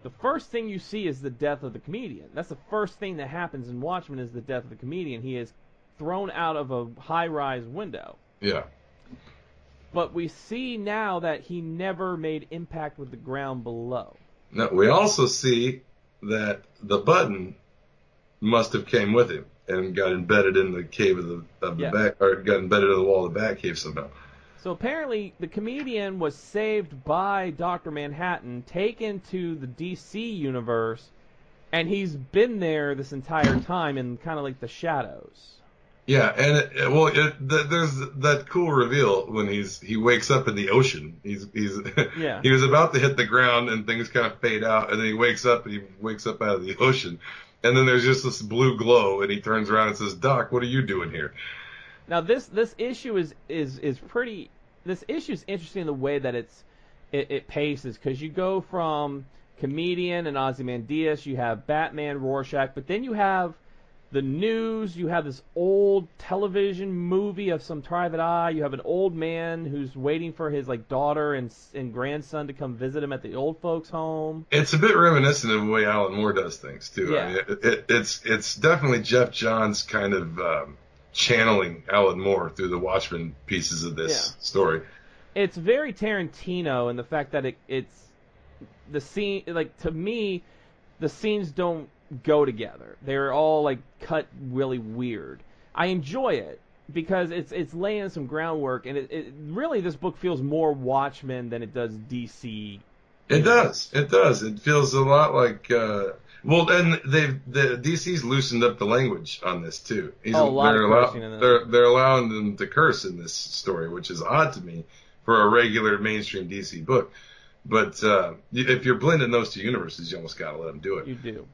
the first thing you see is the death of the comedian. That's the first thing that happens in Watchmen, is the death of the comedian. He is thrown out of a high-rise window. Yeah. But we see now that he never made impact with the ground below. No, we also see that the button must have came with him and got embedded in the cave of the back, or got embedded in the wall of the Batcave somehow. So apparently the comedian was saved by Dr. Manhattan, taken to the DC universe, and he's been there this entire time in kind of like the shadows. Yeah, and there's that cool reveal when he wakes up in the ocean. He was about to hit the ground and things kind of fade out, and then he wakes up out of the ocean, and then there's just this blue glow, and he turns around and says, "Doc, what are you doing here?" Now this issue is interesting in the way that it paces, because you go from comedian and Ozymandias, you have Batman, Rorschach, but then you have the news, you have this old television movie of some private eye, you have an old man who's waiting for his daughter and grandson to come visit him at the old folks' home. It's a bit reminiscent of the way Alan Moore does things too. Yeah. I mean, it's definitely Jeff Johns kind of channeling Alan Moore through the Watchmen pieces of this story. It's very Tarantino in the fact that it's the scene, to me, the scenes don't go together. They're all cut really weird. I enjoy it because it's laying some groundwork, and it really, this book feels more Watchmen than it does DC. It does. It feels a lot like and the DC's loosened up the language on this too. A lot of cursing in this. They're allowing them to curse in this story, which is odd to me for a regular mainstream DC book. But if you're blending those two universes, you almost gotta let them do it. You do.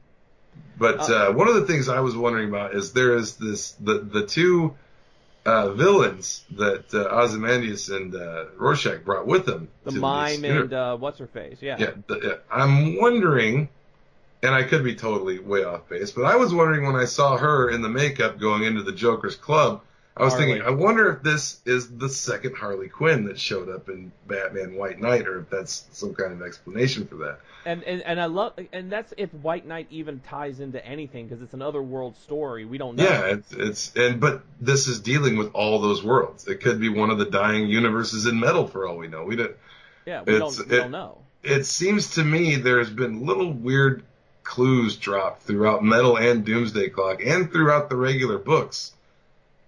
But one of the things I was wondering about is there is the two villains that Ozymandias and Rorschach brought with them. The mime and what's her face? Yeah. I'm wondering, and I could be totally way off base, but I was wondering when I saw her in the makeup going into the Joker's club, I was thinking, I wonder if this is the second Harley Quinn that showed up in Batman White Knight, or if that's some kind of explanation for that. And I love, and that's if White Knight even ties into anything, because it's an otherworld story. We don't know. Yeah, but this is dealing with all those worlds. It could be one of the dying universes in Metal for all we know. We don't know. It seems to me there's been little weird clues dropped throughout Metal and Doomsday Clock and throughout the regular books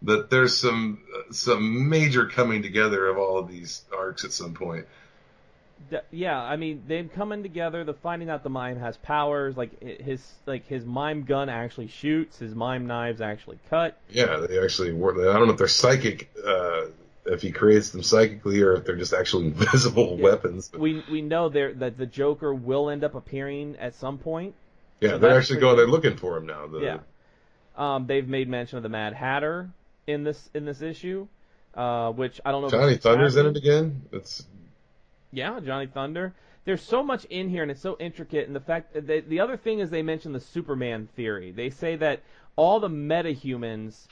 that there's some major coming together of all of these arcs at some point. Yeah, I mean, they've coming together. The finding out the mime has powers, his mime gun actually shoots, his mime knives actually cut. Yeah, they actually work. I don't know if they're psychic, if he creates them psychically, or if they're just actually invisible weapons. But we know that the Joker will end up appearing at some point. Yeah, so they're actually going. They're looking for him now. They've made mention of the Mad Hatter in this issue, which I don't know. Johnny Thunder's in it again. Yeah, Johnny Thunder. there's so much in here, and it's so intricate. And the fact that the other thing is they mentioned the Superman theory. They say that all the metahumans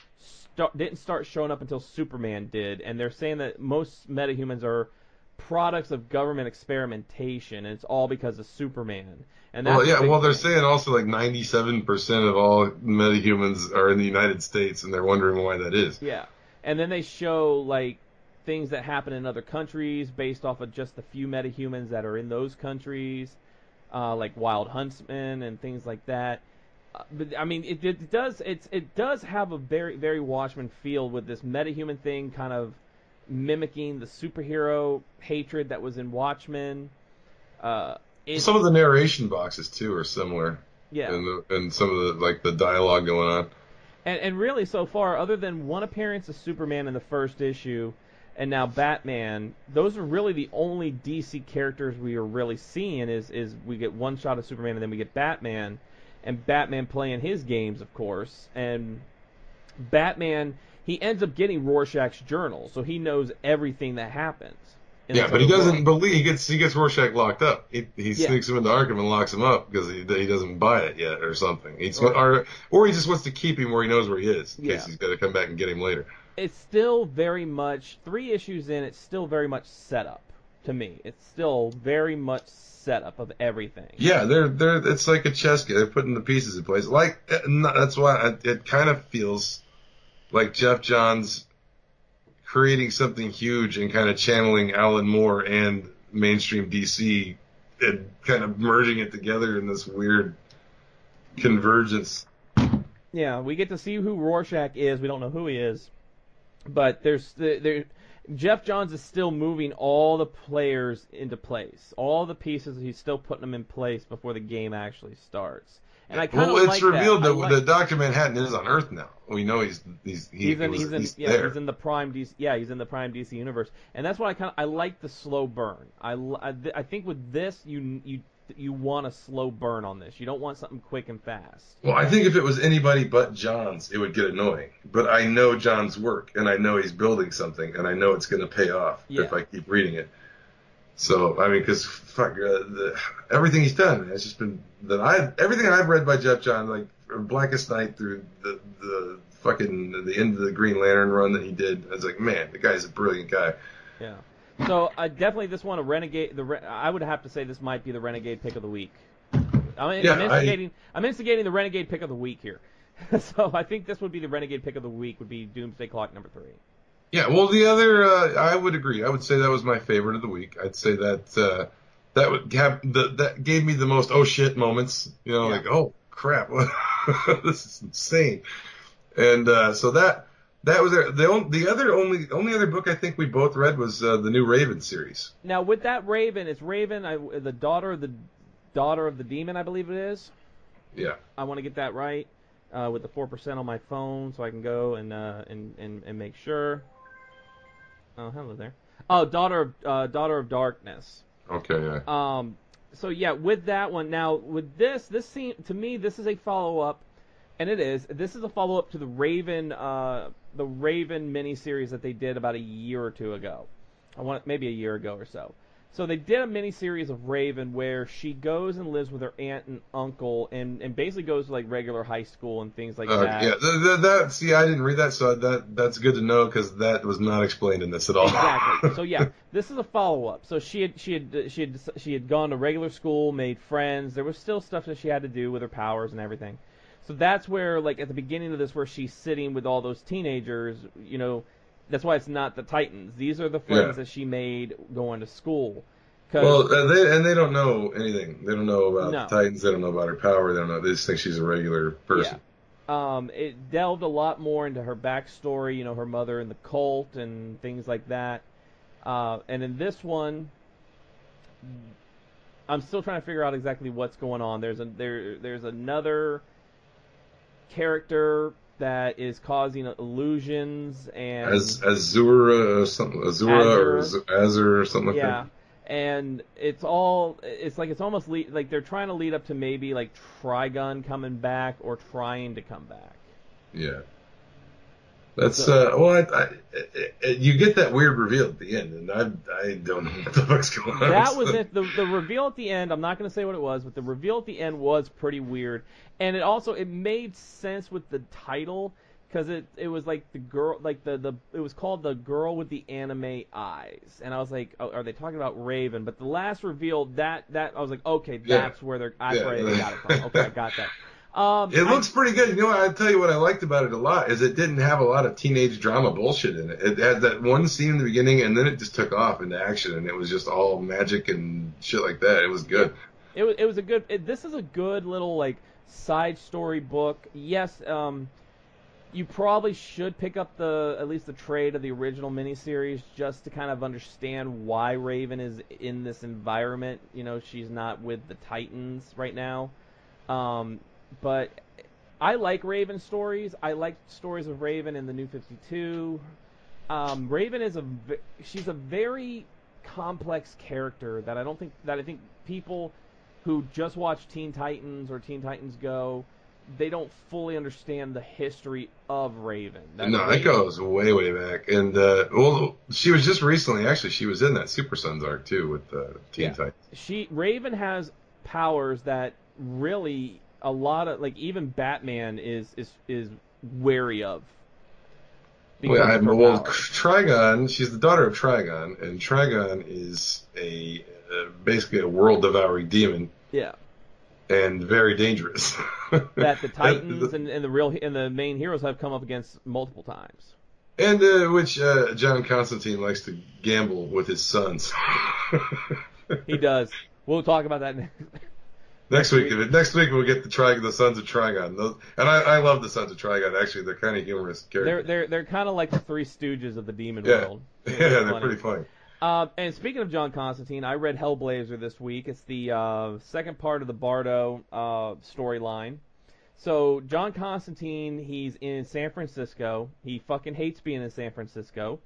didn't start showing up until Superman did, and they're saying that most metahumans are products of government experimentation, and it's all because of Superman. And that's they're saying also like 97% of all metahumans are in the United States, and they're wondering why that is. Yeah, and then they show like things that happen in other countries based off of just the few metahumans that are in those countries, like wild huntsmen and things like that. But I mean, it does have a very, very Watchmen feel with this metahuman thing, kind of mimicking the superhero hatred that was in Watchmen. Some of the narration boxes too are similar. Yeah, and some of the dialogue going on. And really, so far, other than one appearance of Superman in the first issue, and now Batman, those are really the only DC characters we are really seeing. Is we get one shot of Superman, and then we get Batman, and Batman playing his games, of course. And Batman, he ends up getting Rorschach's journal, so he knows everything that happens. Yeah, but he doesn't believe he gets Rorschach locked up. He sneaks him into Arkham and locks him up because he doesn't buy it yet or something. Or he just wants to keep him where he knows where he is in case he's got to come back and get him later. It's still very much 3 issues in. It's still very much setup to me. It's still very much setup of everything. Yeah, they're it's like a chess game. They're putting the pieces in place. That's why it kind of feels like Jeff Johns creating something huge and kind of channeling Alan Moore and mainstream DC and kind of merging it together in this weird convergence. Yeah, we get to see who Rorschach is. We don't know who he is. But Jeff Johns is still moving all the players into place. All the pieces, he's still putting them in place before the game actually starts. And I kind of like that. It's revealed that Dr. Manhattan is on Earth now. We know he's there. He's in the Prime DC. Yeah, he's in the Prime DC universe, and that's what I like the slow burn. I think with this you want a slow burn on this. You don't want something quick and fast. Well, I think if it was anybody but Johns, it would get annoying. But I know Johns' work, and I know he's building something, and I know it's going to pay off if I keep reading it. So, I mean, because everything he's done, it's just been everything I've read by Jeff Johns, like Blackest Night through the end of the Green Lantern run that he did. I was like, man, the guy's a brilliant guy. Yeah. So definitely this one, I would have to say this might be the Renegade pick of the week. I'm instigating the Renegade pick of the week here. So I think this would be the Renegade pick of the week. Would be Doomsday Clock number 3. Yeah, well, the other, I would agree. I would say that was my favorite of the week. I'd say that that gave me the most oh shit moments. Like, oh crap, this is insane. And so that was there. The only other book I think we both read was the new Raven series. Now with that Raven, it's Raven, the daughter of the demon, I believe it is. Yeah. I want to get that right with the 4% on my phone, so I can go and make sure. Oh, hello there. Oh, daughter of darkness. Okay, yeah. So yeah, with that one, now with this scene, to me, this is a follow-up, and it is. This is a follow-up to the Raven miniseries that they did about a year or two ago. Maybe a year ago or so. So they did a miniseries of Raven where she goes and lives with her aunt and uncle and basically goes to like regular high school and things like that. Yeah, see, I didn't read that, so that's good to know because that was not explained in this at all. Exactly. So yeah, this is a follow-up. So she had gone to regular school, made friends. There was still stuff that she had to do with her powers and everything. So that's where, like, at the beginning of this, where she's sitting with all those teenagers, that's why it's not the Titans. These are the friends that she made going to school. Well, they don't know anything. They don't know about the Titans. They don't know about her power. They don't know. They just think she's a regular person. Yeah. It delved a lot more into her backstory. Her mother in the cult and things like that. And in this one, I'm still trying to figure out exactly what's going on. There's another character that is causing illusions and Azura or something like that. Yeah, and it's almost like they're trying to lead up to maybe like Trigun coming back or trying to come back. Yeah. That's you get that weird reveal at the end, and I don't know what the fuck's going on. That was it. The reveal at the end. I'm not going to say what it was, but the reveal at the end was pretty weird, and it made sense with the title because it was like the girl, like it was called The Girl with the Anime Eyes, and I was like, oh, are they talking about Raven? But the last reveal that I was like, okay, that's where they got it from. Okay, I got that. It looks pretty good. You know what? I tell you what I liked about it a lot is it didn't have a lot of teenage drama bullshit in it. It had that one scene in the beginning, and then it just took off into action, and it was just all magic and shit like that. It was good. It was a good. This is a good little like side story book. Yes, you probably should pick up at least the trade of the original miniseries just to kind of understand why Raven is in this environment. You know, she's not with the Titans right now. But I like Raven stories. I like stories of Raven in the New 52. Raven she's a very complex character that I think people who just watch Teen Titans or Teen Titans Go, they don't fully understand the history of Raven. It goes way, way back. And, she was just recently, actually, she was in that Super Sons arc, too, with Teen Titans. Raven has powers that really a lot of, like, even Batman is wary of. Trigon, she's the daughter of Trigon, and Trigon is basically a world-devouring demon. Yeah. And very dangerous. That the Titans and the main heroes have come up against multiple times. And which John Constantine likes to gamble with his sons. He does. We'll talk about that next week. Next week we'll get the Sons of Trigon. And I love the Sons of Trigon. Actually, they're kind of humorous characters. They're kind of like the Three Stooges of the demon world. Yeah, they're pretty funny. And speaking of John Constantine, I read Hellblazer this week. It's the second part of the Bardo storyline. So John Constantine, he's in San Francisco. He fucking hates being in San Francisco.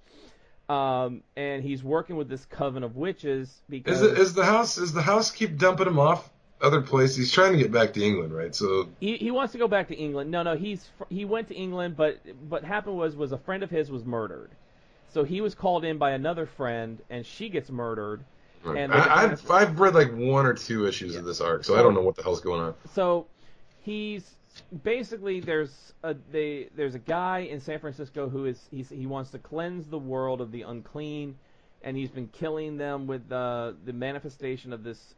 And he's working with this coven of witches because is the house keep dumping him off other places? He's trying to get back to England, right? So he wants to go back to England. No, he went to England, but what happened was a friend of his was murdered. So he was called in by another friend, and she gets murdered. Right. And I've read like one or two issues of this arc, so I don't know what the hell's going on. So he's basically there's a guy in San Francisco who he wants to cleanse the world of the unclean, and he's been killing them with the manifestation of this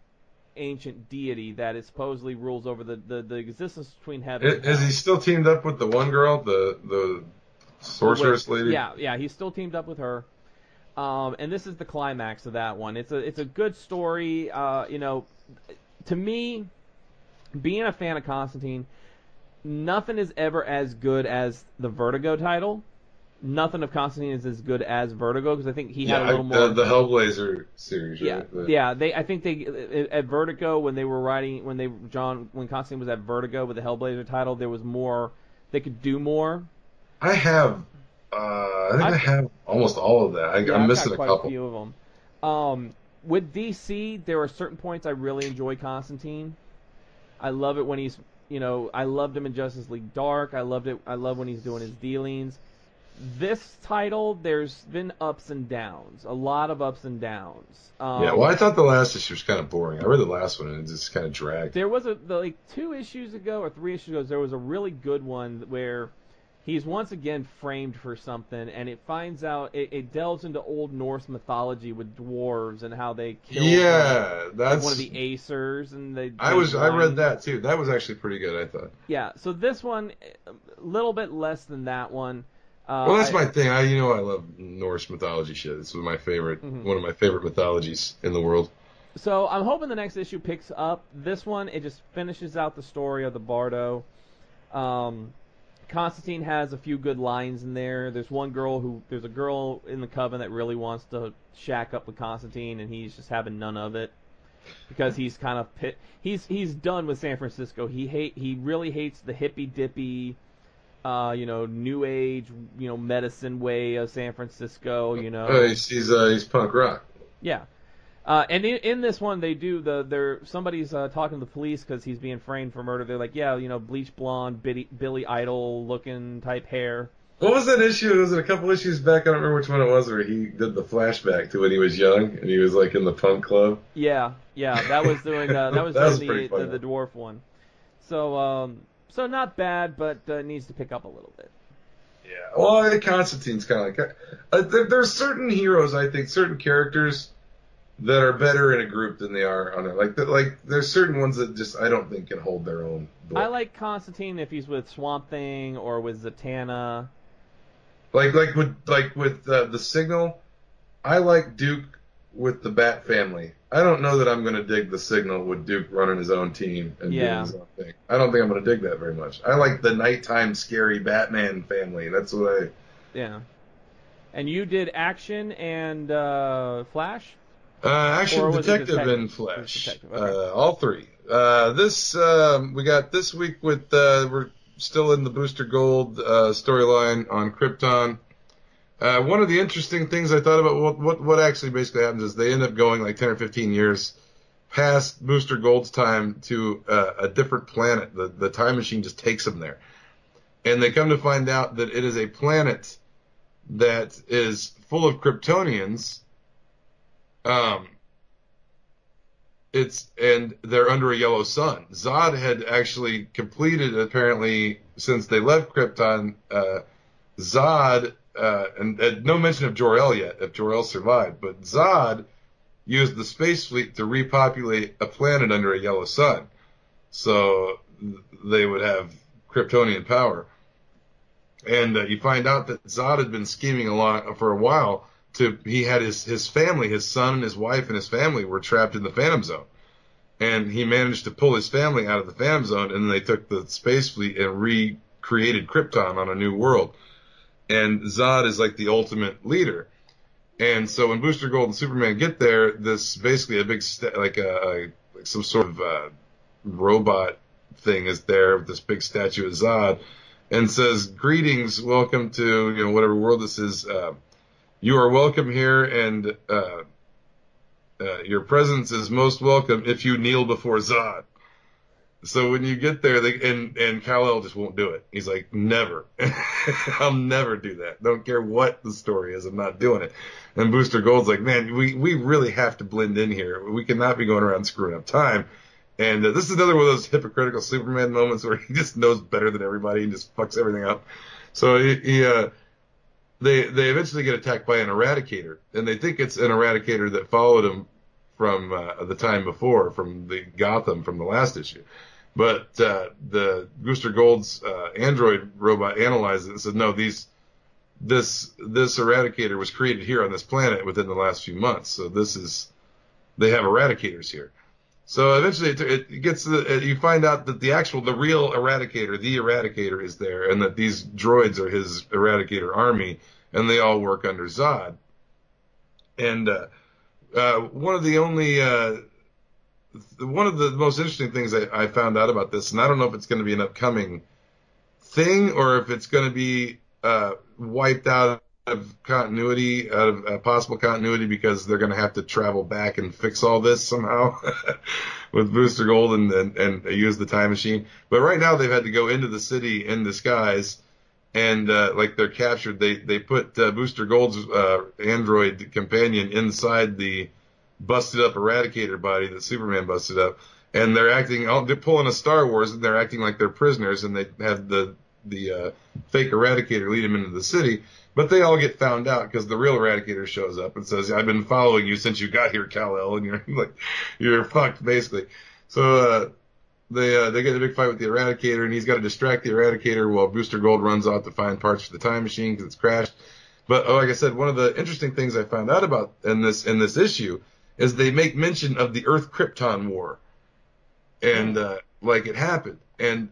ancient deity that is supposedly rules over the existence between heaven and hell. Is he still teamed up with the one girl, the sorceress lady? Yeah, he's still teamed up with her. And this is the climax of that one. It's a good story. To me, being a fan of Constantine, nothing is ever as good as the Vertigo title. Nothing of Constantine is as good as Vertigo because I think he had a little more. The Hellblazer series. Yeah, right? Yeah. I think they at Vertigo when Constantine was at Vertigo with the Hellblazer title, there was more. They could do more. I have. I have almost all of that. I'm missing quite a couple. A few of them. With DC, there are certain points I really enjoy Constantine. I love it when he's, I loved him in Justice League Dark. I love when he's doing his dealings. This title, there's been ups and downs, a lot of ups and downs. I thought the last issue was kind of boring. I read the last one and it just kind of dragged. There was 2 issues ago or 3 issues ago, there was a really good one where he's once again framed for something, and it finds out it delves into old Norse mythology with dwarves and how they killed that's one of the Aesers, and I read that too. That was actually pretty good, I thought. Yeah, so this one a little bit less than that one. That's my thing. I love Norse mythology shit. It's one of my favorite mythologies in the world. So I'm hoping the next issue picks up. This one, it just finishes out the story of the Bardo. Constantine has a few good lines in there. There's a girl in the coven that really wants to shack up with Constantine, and he's just having none of it because he's kind of he's done with San Francisco. He really hates the hippy dippy, new age, medicine way of San Francisco. He's punk rock. Yeah. And in this one, they do somebody's talking to the police because he's being framed for murder. They're like, bleach blonde, Billy Idol looking type hair. What was that issue? Was it a couple issues back? I don't remember which one it was, where he did the flashback to when he was young and he was like in the punk club. Yeah, that was doing That was pretty the funny. dwarf one. So not bad, but needs to pick up a little bit. Yeah. Well, Constantine's kind of like there's certain heroes, I think, certain characters that are better in a group than they are on a like there's certain ones that just I don't think can hold their own book. I like Constantine if he's with Swamp Thing or with Zatanna. Like with the Signal, I like Duke with the Bat family. I don't know that I'm going to dig the Signal with Duke running his own team and doing his own thing. I don't think I'm going to dig that very much. I like the nighttime scary Batman family. That's what I. Yeah. And you did Action and Flash? Action, Detective, and Flash. All three. We got this week with we're still in the Booster Gold storyline on Krypton. One of the interesting things I thought about what actually basically happens is they end up going like 10 or 15 years past Booster Gold's time to a different planet. The time machine just takes them there. And they come to find out that it is a planet that is full of Kryptonians. And they're under a yellow sun. Zod had actually completed, apparently, since they left Krypton, Zod, and no mention of Jor-El yet, if Jor-El survived, but Zod used the space fleet to repopulate a planet under a yellow sun. So they would have Kryptonian power. And you find out that Zod had been scheming a lot for a while. He had his family, his son and his wife and his family were trapped in the Phantom Zone. And he managed to pull his family out of the Phantom Zone, and then they took the space fleet and recreated Krypton on a new world. And Zod is like the ultimate leader. And so when Booster Gold and Superman get there, this basically a big some sort of robot thing is there with this big statue of Zod, and says, "Greetings, welcome to whatever world this is. You are welcome here, and your presence is most welcome if you kneel before Zod." So when you get there, and Kal-El just won't do it. He's like, "Never. I'll never do that. Don't care what the story is. I'm not doing it." And Booster Gold's like, "Man, we really have to blend in here. We cannot be going around screwing up time." And this is another one of those hypocritical Superman moments where he just knows better than everybody and just fucks everything up. So they eventually get attacked by an Eradicator, and they think it's an Eradicator that followed him from the time before, from the Gotham from the last issue. But the Booster Gold's android robot analyzed it and said, "No, this Eradicator was created here on this planet within the last few months. So they have Eradicators here." So eventually it gets you find out that the real Eradicator is there, and that these droids are his Eradicator army, and they all work under Zod. And one of the most interesting things I found out about this, and I don't know if it's going to be an upcoming thing or if it's going to be wiped out of continuity, out of possible continuity, because they're going to have to travel back and fix all this somehow with Booster Gold and use the time machine. But right now they've had to go into the city in disguise, and they're captured. They put Booster Gold's android companion inside the busted up Eradicator body that Superman busted up, and they're pulling a Star Wars, and they're acting like they're prisoners, and they have the fake Eradicator lead them into the city. But they all get found out because the real Eradicator shows up and says, "I've been following you since you got here, Kal-El," and you're fucked, basically. So they get a big fight with the Eradicator, and he's got to distract the Eradicator while Booster Gold runs off to find parts for the time machine because it's crashed. But like I said, one of the interesting things I found out about in this issue is they make mention of the Earth Krypton War, and it happened, and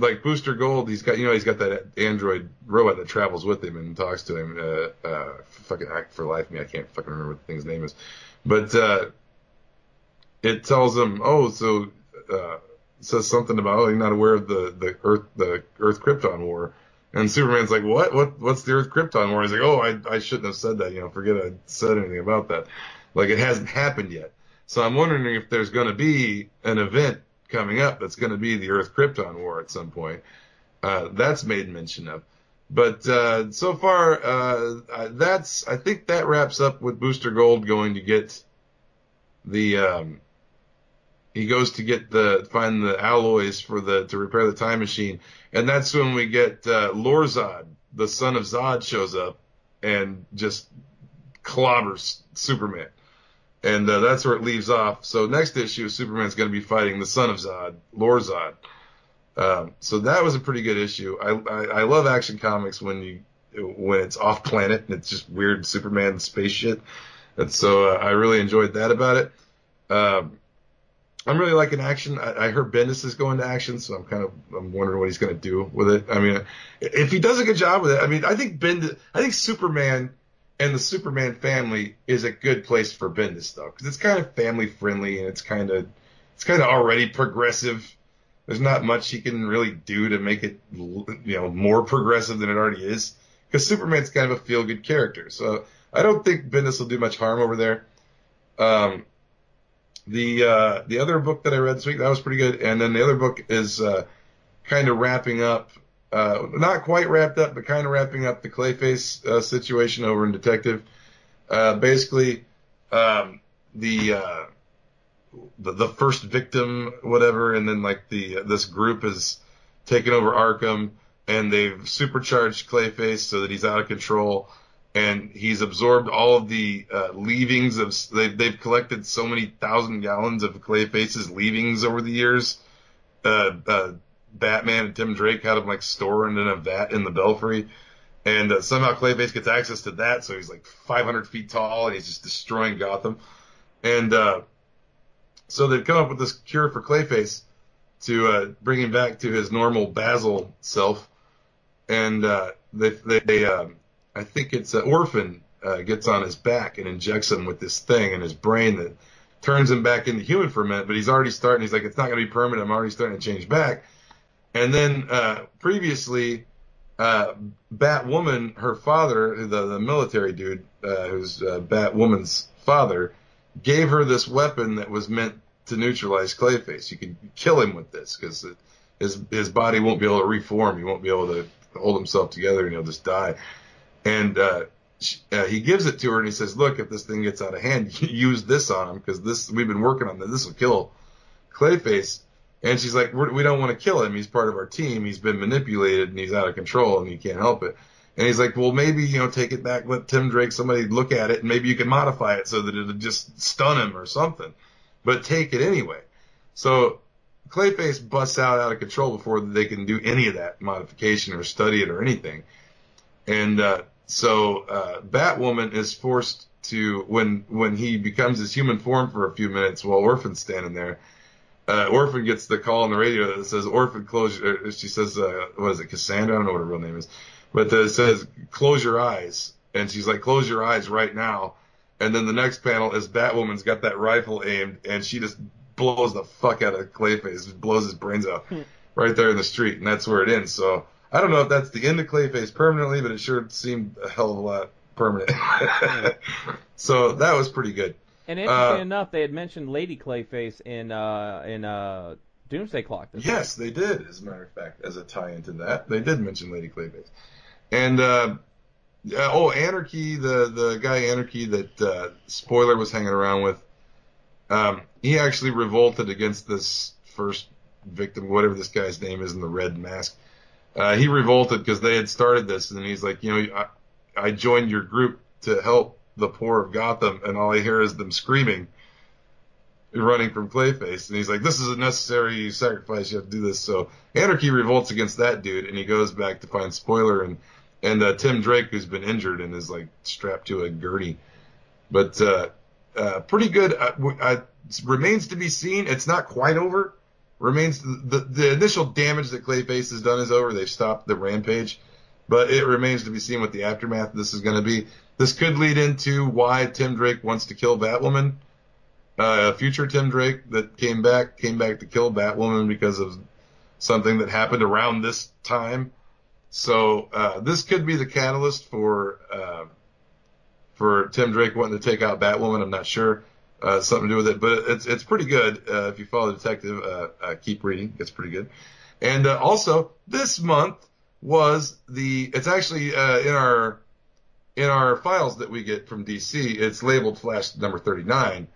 like Booster Gold, he's got that android robot that travels with him and talks to him. For life of me, I can't fucking remember what the thing's name is, but it tells him, says something about, you're not aware of the Earth Krypton War, and Superman's like, what's the Earth Krypton War? He's like, I shouldn't have said that. Forget I said anything about that. Like, it hasn't happened yet. So I'm wondering if there's going to be an event coming up that's going to be the Earth Krypton War at some point. That's made mention of. But so far, I think that wraps up with Booster Gold going to get the. He goes to find the alloys to repair the time machine, and that's when we get Lorzod, the son of Zod, shows up and just clobbers Superman, and that's where it leaves off. So next issue, Superman's going to be fighting the son of Zod, Lorzod. So that was a pretty good issue. I love Action Comics when it's off planet and it's just weird Superman space shit, and so I really enjoyed that about it. I'm really liking Action. I heard Bendis is going to Action, so I'm wondering what he's going to do with it. I mean, if he does a good job with it, I mean, I think Superman and the Superman family is a good place for Bendis though, because it's kind of family friendly and it's kind of already progressive. There's not much he can really do to make it, more progressive than it already is, because Superman's kind of a feel good character. So I don't think Bendis will do much harm over there. The other book that I read this week, that was pretty good. And then the other book is kind of wrapping up, not quite wrapped up, but kind of wrapping up the Clayface situation over in Detective. Basically, the first victim, whatever, and then like this group has taken over Arkham, and they've supercharged Clayface so that he's out of control. And he's absorbed all of the leavings of. They've collected so many 1,000 gallons of Clayface's leavings over the years. Batman and Tim Drake had him like stored in a vat in the Belfry, and somehow Clayface gets access to that. So he's like 500 feet tall, and he's just destroying Gotham. And so they've come up with this cure for Clayface to bring him back to his normal Basil self, and I think it's Orphan gets on his back and injects him with this thing in his brain that turns him back into human for a minute, but he's already starting. He's like, it's not going to be permanent. I'm already starting to change back. And then previously, Batwoman, her father, the military dude, who's Batwoman's father, gave her this weapon that was meant to neutralize Clayface. You could kill him with this because his body won't be able to reform. He won't be able to hold himself together, and he'll just die. And he gives it to her, and he says, look, if this thing gets out of hand, use this on him, because we've been working on this. This will kill Clayface. And she's like, we don't want to kill him. He's part of our team. He's been manipulated, and he's out of control, and he can't help it. And he's like, well, maybe, take it back, let Tim Drake, somebody look at it, and maybe you can modify it so that it'll just stun him or something. But take it anyway. So Clayface busts out of control before they can do any of that modification or study it or anything. And so Batwoman is forced to, when he becomes his human form for a few minutes while Orphan's standing there, Orphan gets the call on the radio that says, Orphan, she says, what is it, Cassandra? I don't know what her real name is. But it says, close your eyes. And she's like, close your eyes right now. And then the next panel is Batwoman's got that rifle aimed, and she just blows the fuck out of Clayface, blows his brains out right there in the street, and that's where it ends. So I don't know if that's the end of Clayface permanently, but it sure seemed a hell of a lot permanent. So that was pretty good. And interesting enough, they had mentioned Lady Clayface in Doomsday Clock. Yes, they did, as a matter of fact, as a tie-in to that. They did mention Lady Clayface. And, Anarchy, the guy Anarchy that Spoiler was hanging around with, he actually revolted against this first victim, whatever this guy's name is in the red mask. He revolted because they had started this, and he's like, I joined your group to help the poor of Gotham, and all I hear is them screaming, running from Clayface. And he's like, this is a necessary sacrifice, you have to do this. So Anarchy revolts against that dude, and he goes back to find Spoiler and Tim Drake, who's been injured and is like strapped to a gurney. But pretty good. Remains to be seen. It's not quite over. Remains the initial damage that Clayface has done is over. They've stopped the rampage, but it remains to be seen what the aftermath of this is going to be. This could lead into why Tim Drake wants to kill Batwoman. Future Tim Drake that came back to kill Batwoman because of something that happened around this time. So this could be the catalyst for Tim Drake wanting to take out Batwoman. I'm not sure. Something to do with it, but it's pretty good. If you follow the Detective, keep reading. It's pretty good. And also, this month was it's actually in our files that we get from DC, it's labeled Flash number 39.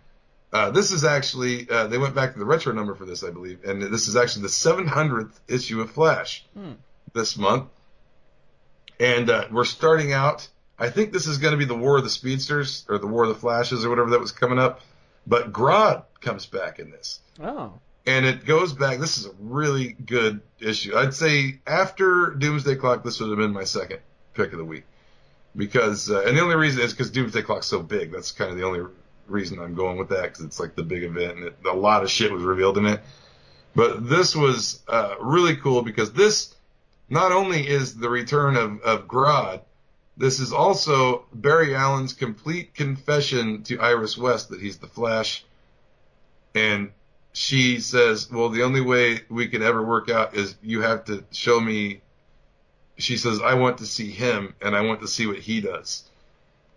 This is actually, they went back to the retro number for this, I believe, and this is actually the 700th issue of Flash this month. And we're starting out, I think this is going to be the War of the Speedsters, or the War of the Flashes, or whatever that was coming up. But Grodd comes back in this. Oh. And it goes back, this is a really good issue. I'd say after Doomsday Clock, this would have been my second pick of the week. Because, and the only reason is because Doomsday Clock's so big. That's kind of the only reason I'm going with that, because it's like the big event, and a lot of shit was revealed in it. But this was really cool, because this not only is the return of Grodd, this is also Barry Allen's complete confession to Iris West that he's the Flash. And she says, well, the only way we can ever work out is you have to show me. She says, I want to see him, and I want to see what he does.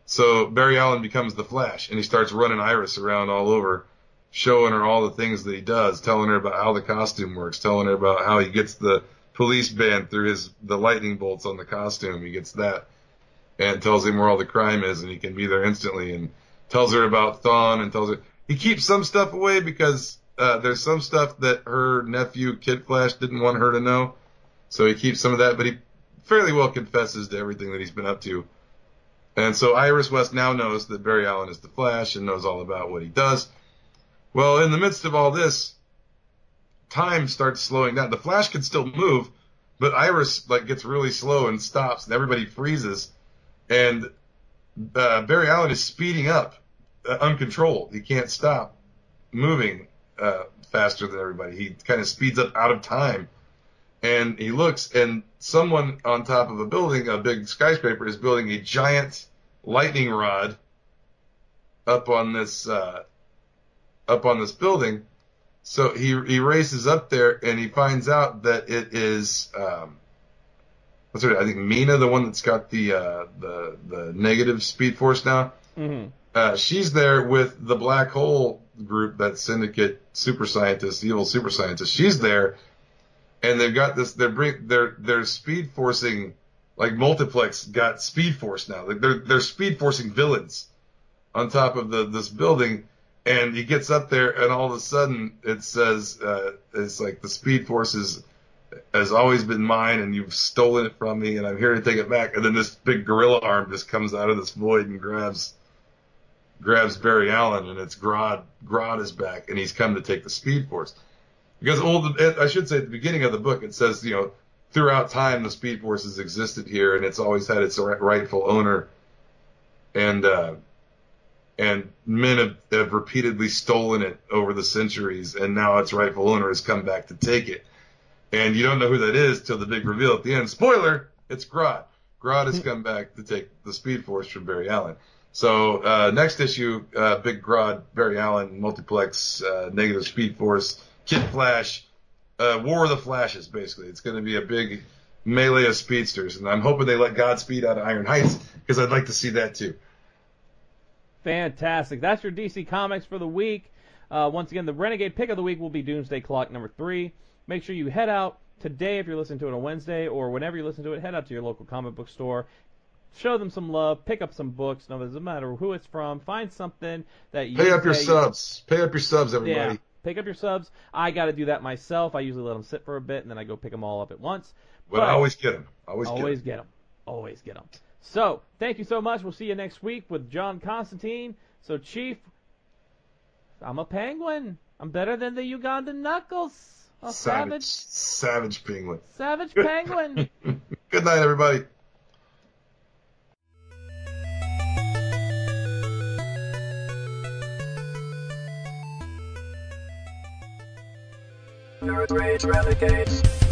So Barry Allen becomes the Flash, and he starts running Iris around all over, showing her all the things that he does, telling her about how the costume works, telling her about how he gets the police band through the lightning bolts on the costume. He gets that, and tells him where all the crime is, and he can be there instantly, and tells her about Thawne, and tells her. He keeps some stuff away because there's some stuff that her nephew, Kid Flash, didn't want her to know. So he keeps some of that, but he fairly well confesses to everything that he's been up to. And so Iris West now knows that Barry Allen is the Flash and knows all about what he does. Well, in the midst of all this, time starts slowing down. The Flash can still move, but Iris gets really slow and stops, and everybody freezes. And Barry Allen is speeding up, uncontrolled. He can't stop moving faster than everybody. He kind of speeds up out of time. And he looks, and someone on top of a building, a big skyscraper, is building a giant lightning rod up on this building. So he races up there, and he finds out that it is what's her name? I think Mina, the one that's got the negative speed force now. Mm-hmm. She's there with the Black Hole group, that Syndicate super scientist, evil super scientist. She's there. And they've got this. They're speed forcing, like Multiplex got speed force now. They're speed forcing villains on top of this building. And he gets up there, and all of a sudden it says, it's like the speed force has always been mine, and you've stolen it from me, and I'm here to take it back. And then this big gorilla arm just comes out of this void and grabs Barry Allen, and it's Grodd. Grodd is back, and he's come to take the speed force. Because I should say at the beginning of the book, it says, throughout time the Speed Force has existed here, and it's always had its rightful owner, and men have repeatedly stolen it over the centuries, and now its rightful owner has come back to take it. And you don't know who that is till the big reveal at the end. Spoiler! It's Grodd. Grodd has come back to take the Speed Force from Barry Allen. So next issue, big Grodd, Barry Allen, Multiplex, negative Speed Force, Kid Flash, War of the Flashes, basically. It's going to be a big melee of speedsters, and I'm hoping they let Godspeed out of Iron Heights, because I'd like to see that too. Fantastic. That's your DC Comics for the week. Once again, the Renegade pick of the week will be Doomsday Clock number 3. Make sure you head out today if you're listening to it on Wednesday, or whenever you listen to it, head out to your local comic book store. Show them some love. Pick up some books. No, it doesn't matter who it's from. Find something that you... Pay up your subs. Pay up your subs, everybody. Yeah. Pick up your subs. I got to do that myself. I usually let them sit for a bit, and then I go pick them all up at once. But I always get them. Always get them. Always get them. So, thank you so much. We'll see you next week with John Constantine. So, Chief, I'm a penguin. I'm better than the Ugandan Knuckles. Oh, Savage penguin. Savage penguin. Good night, everybody. Nerd Rage Renegades.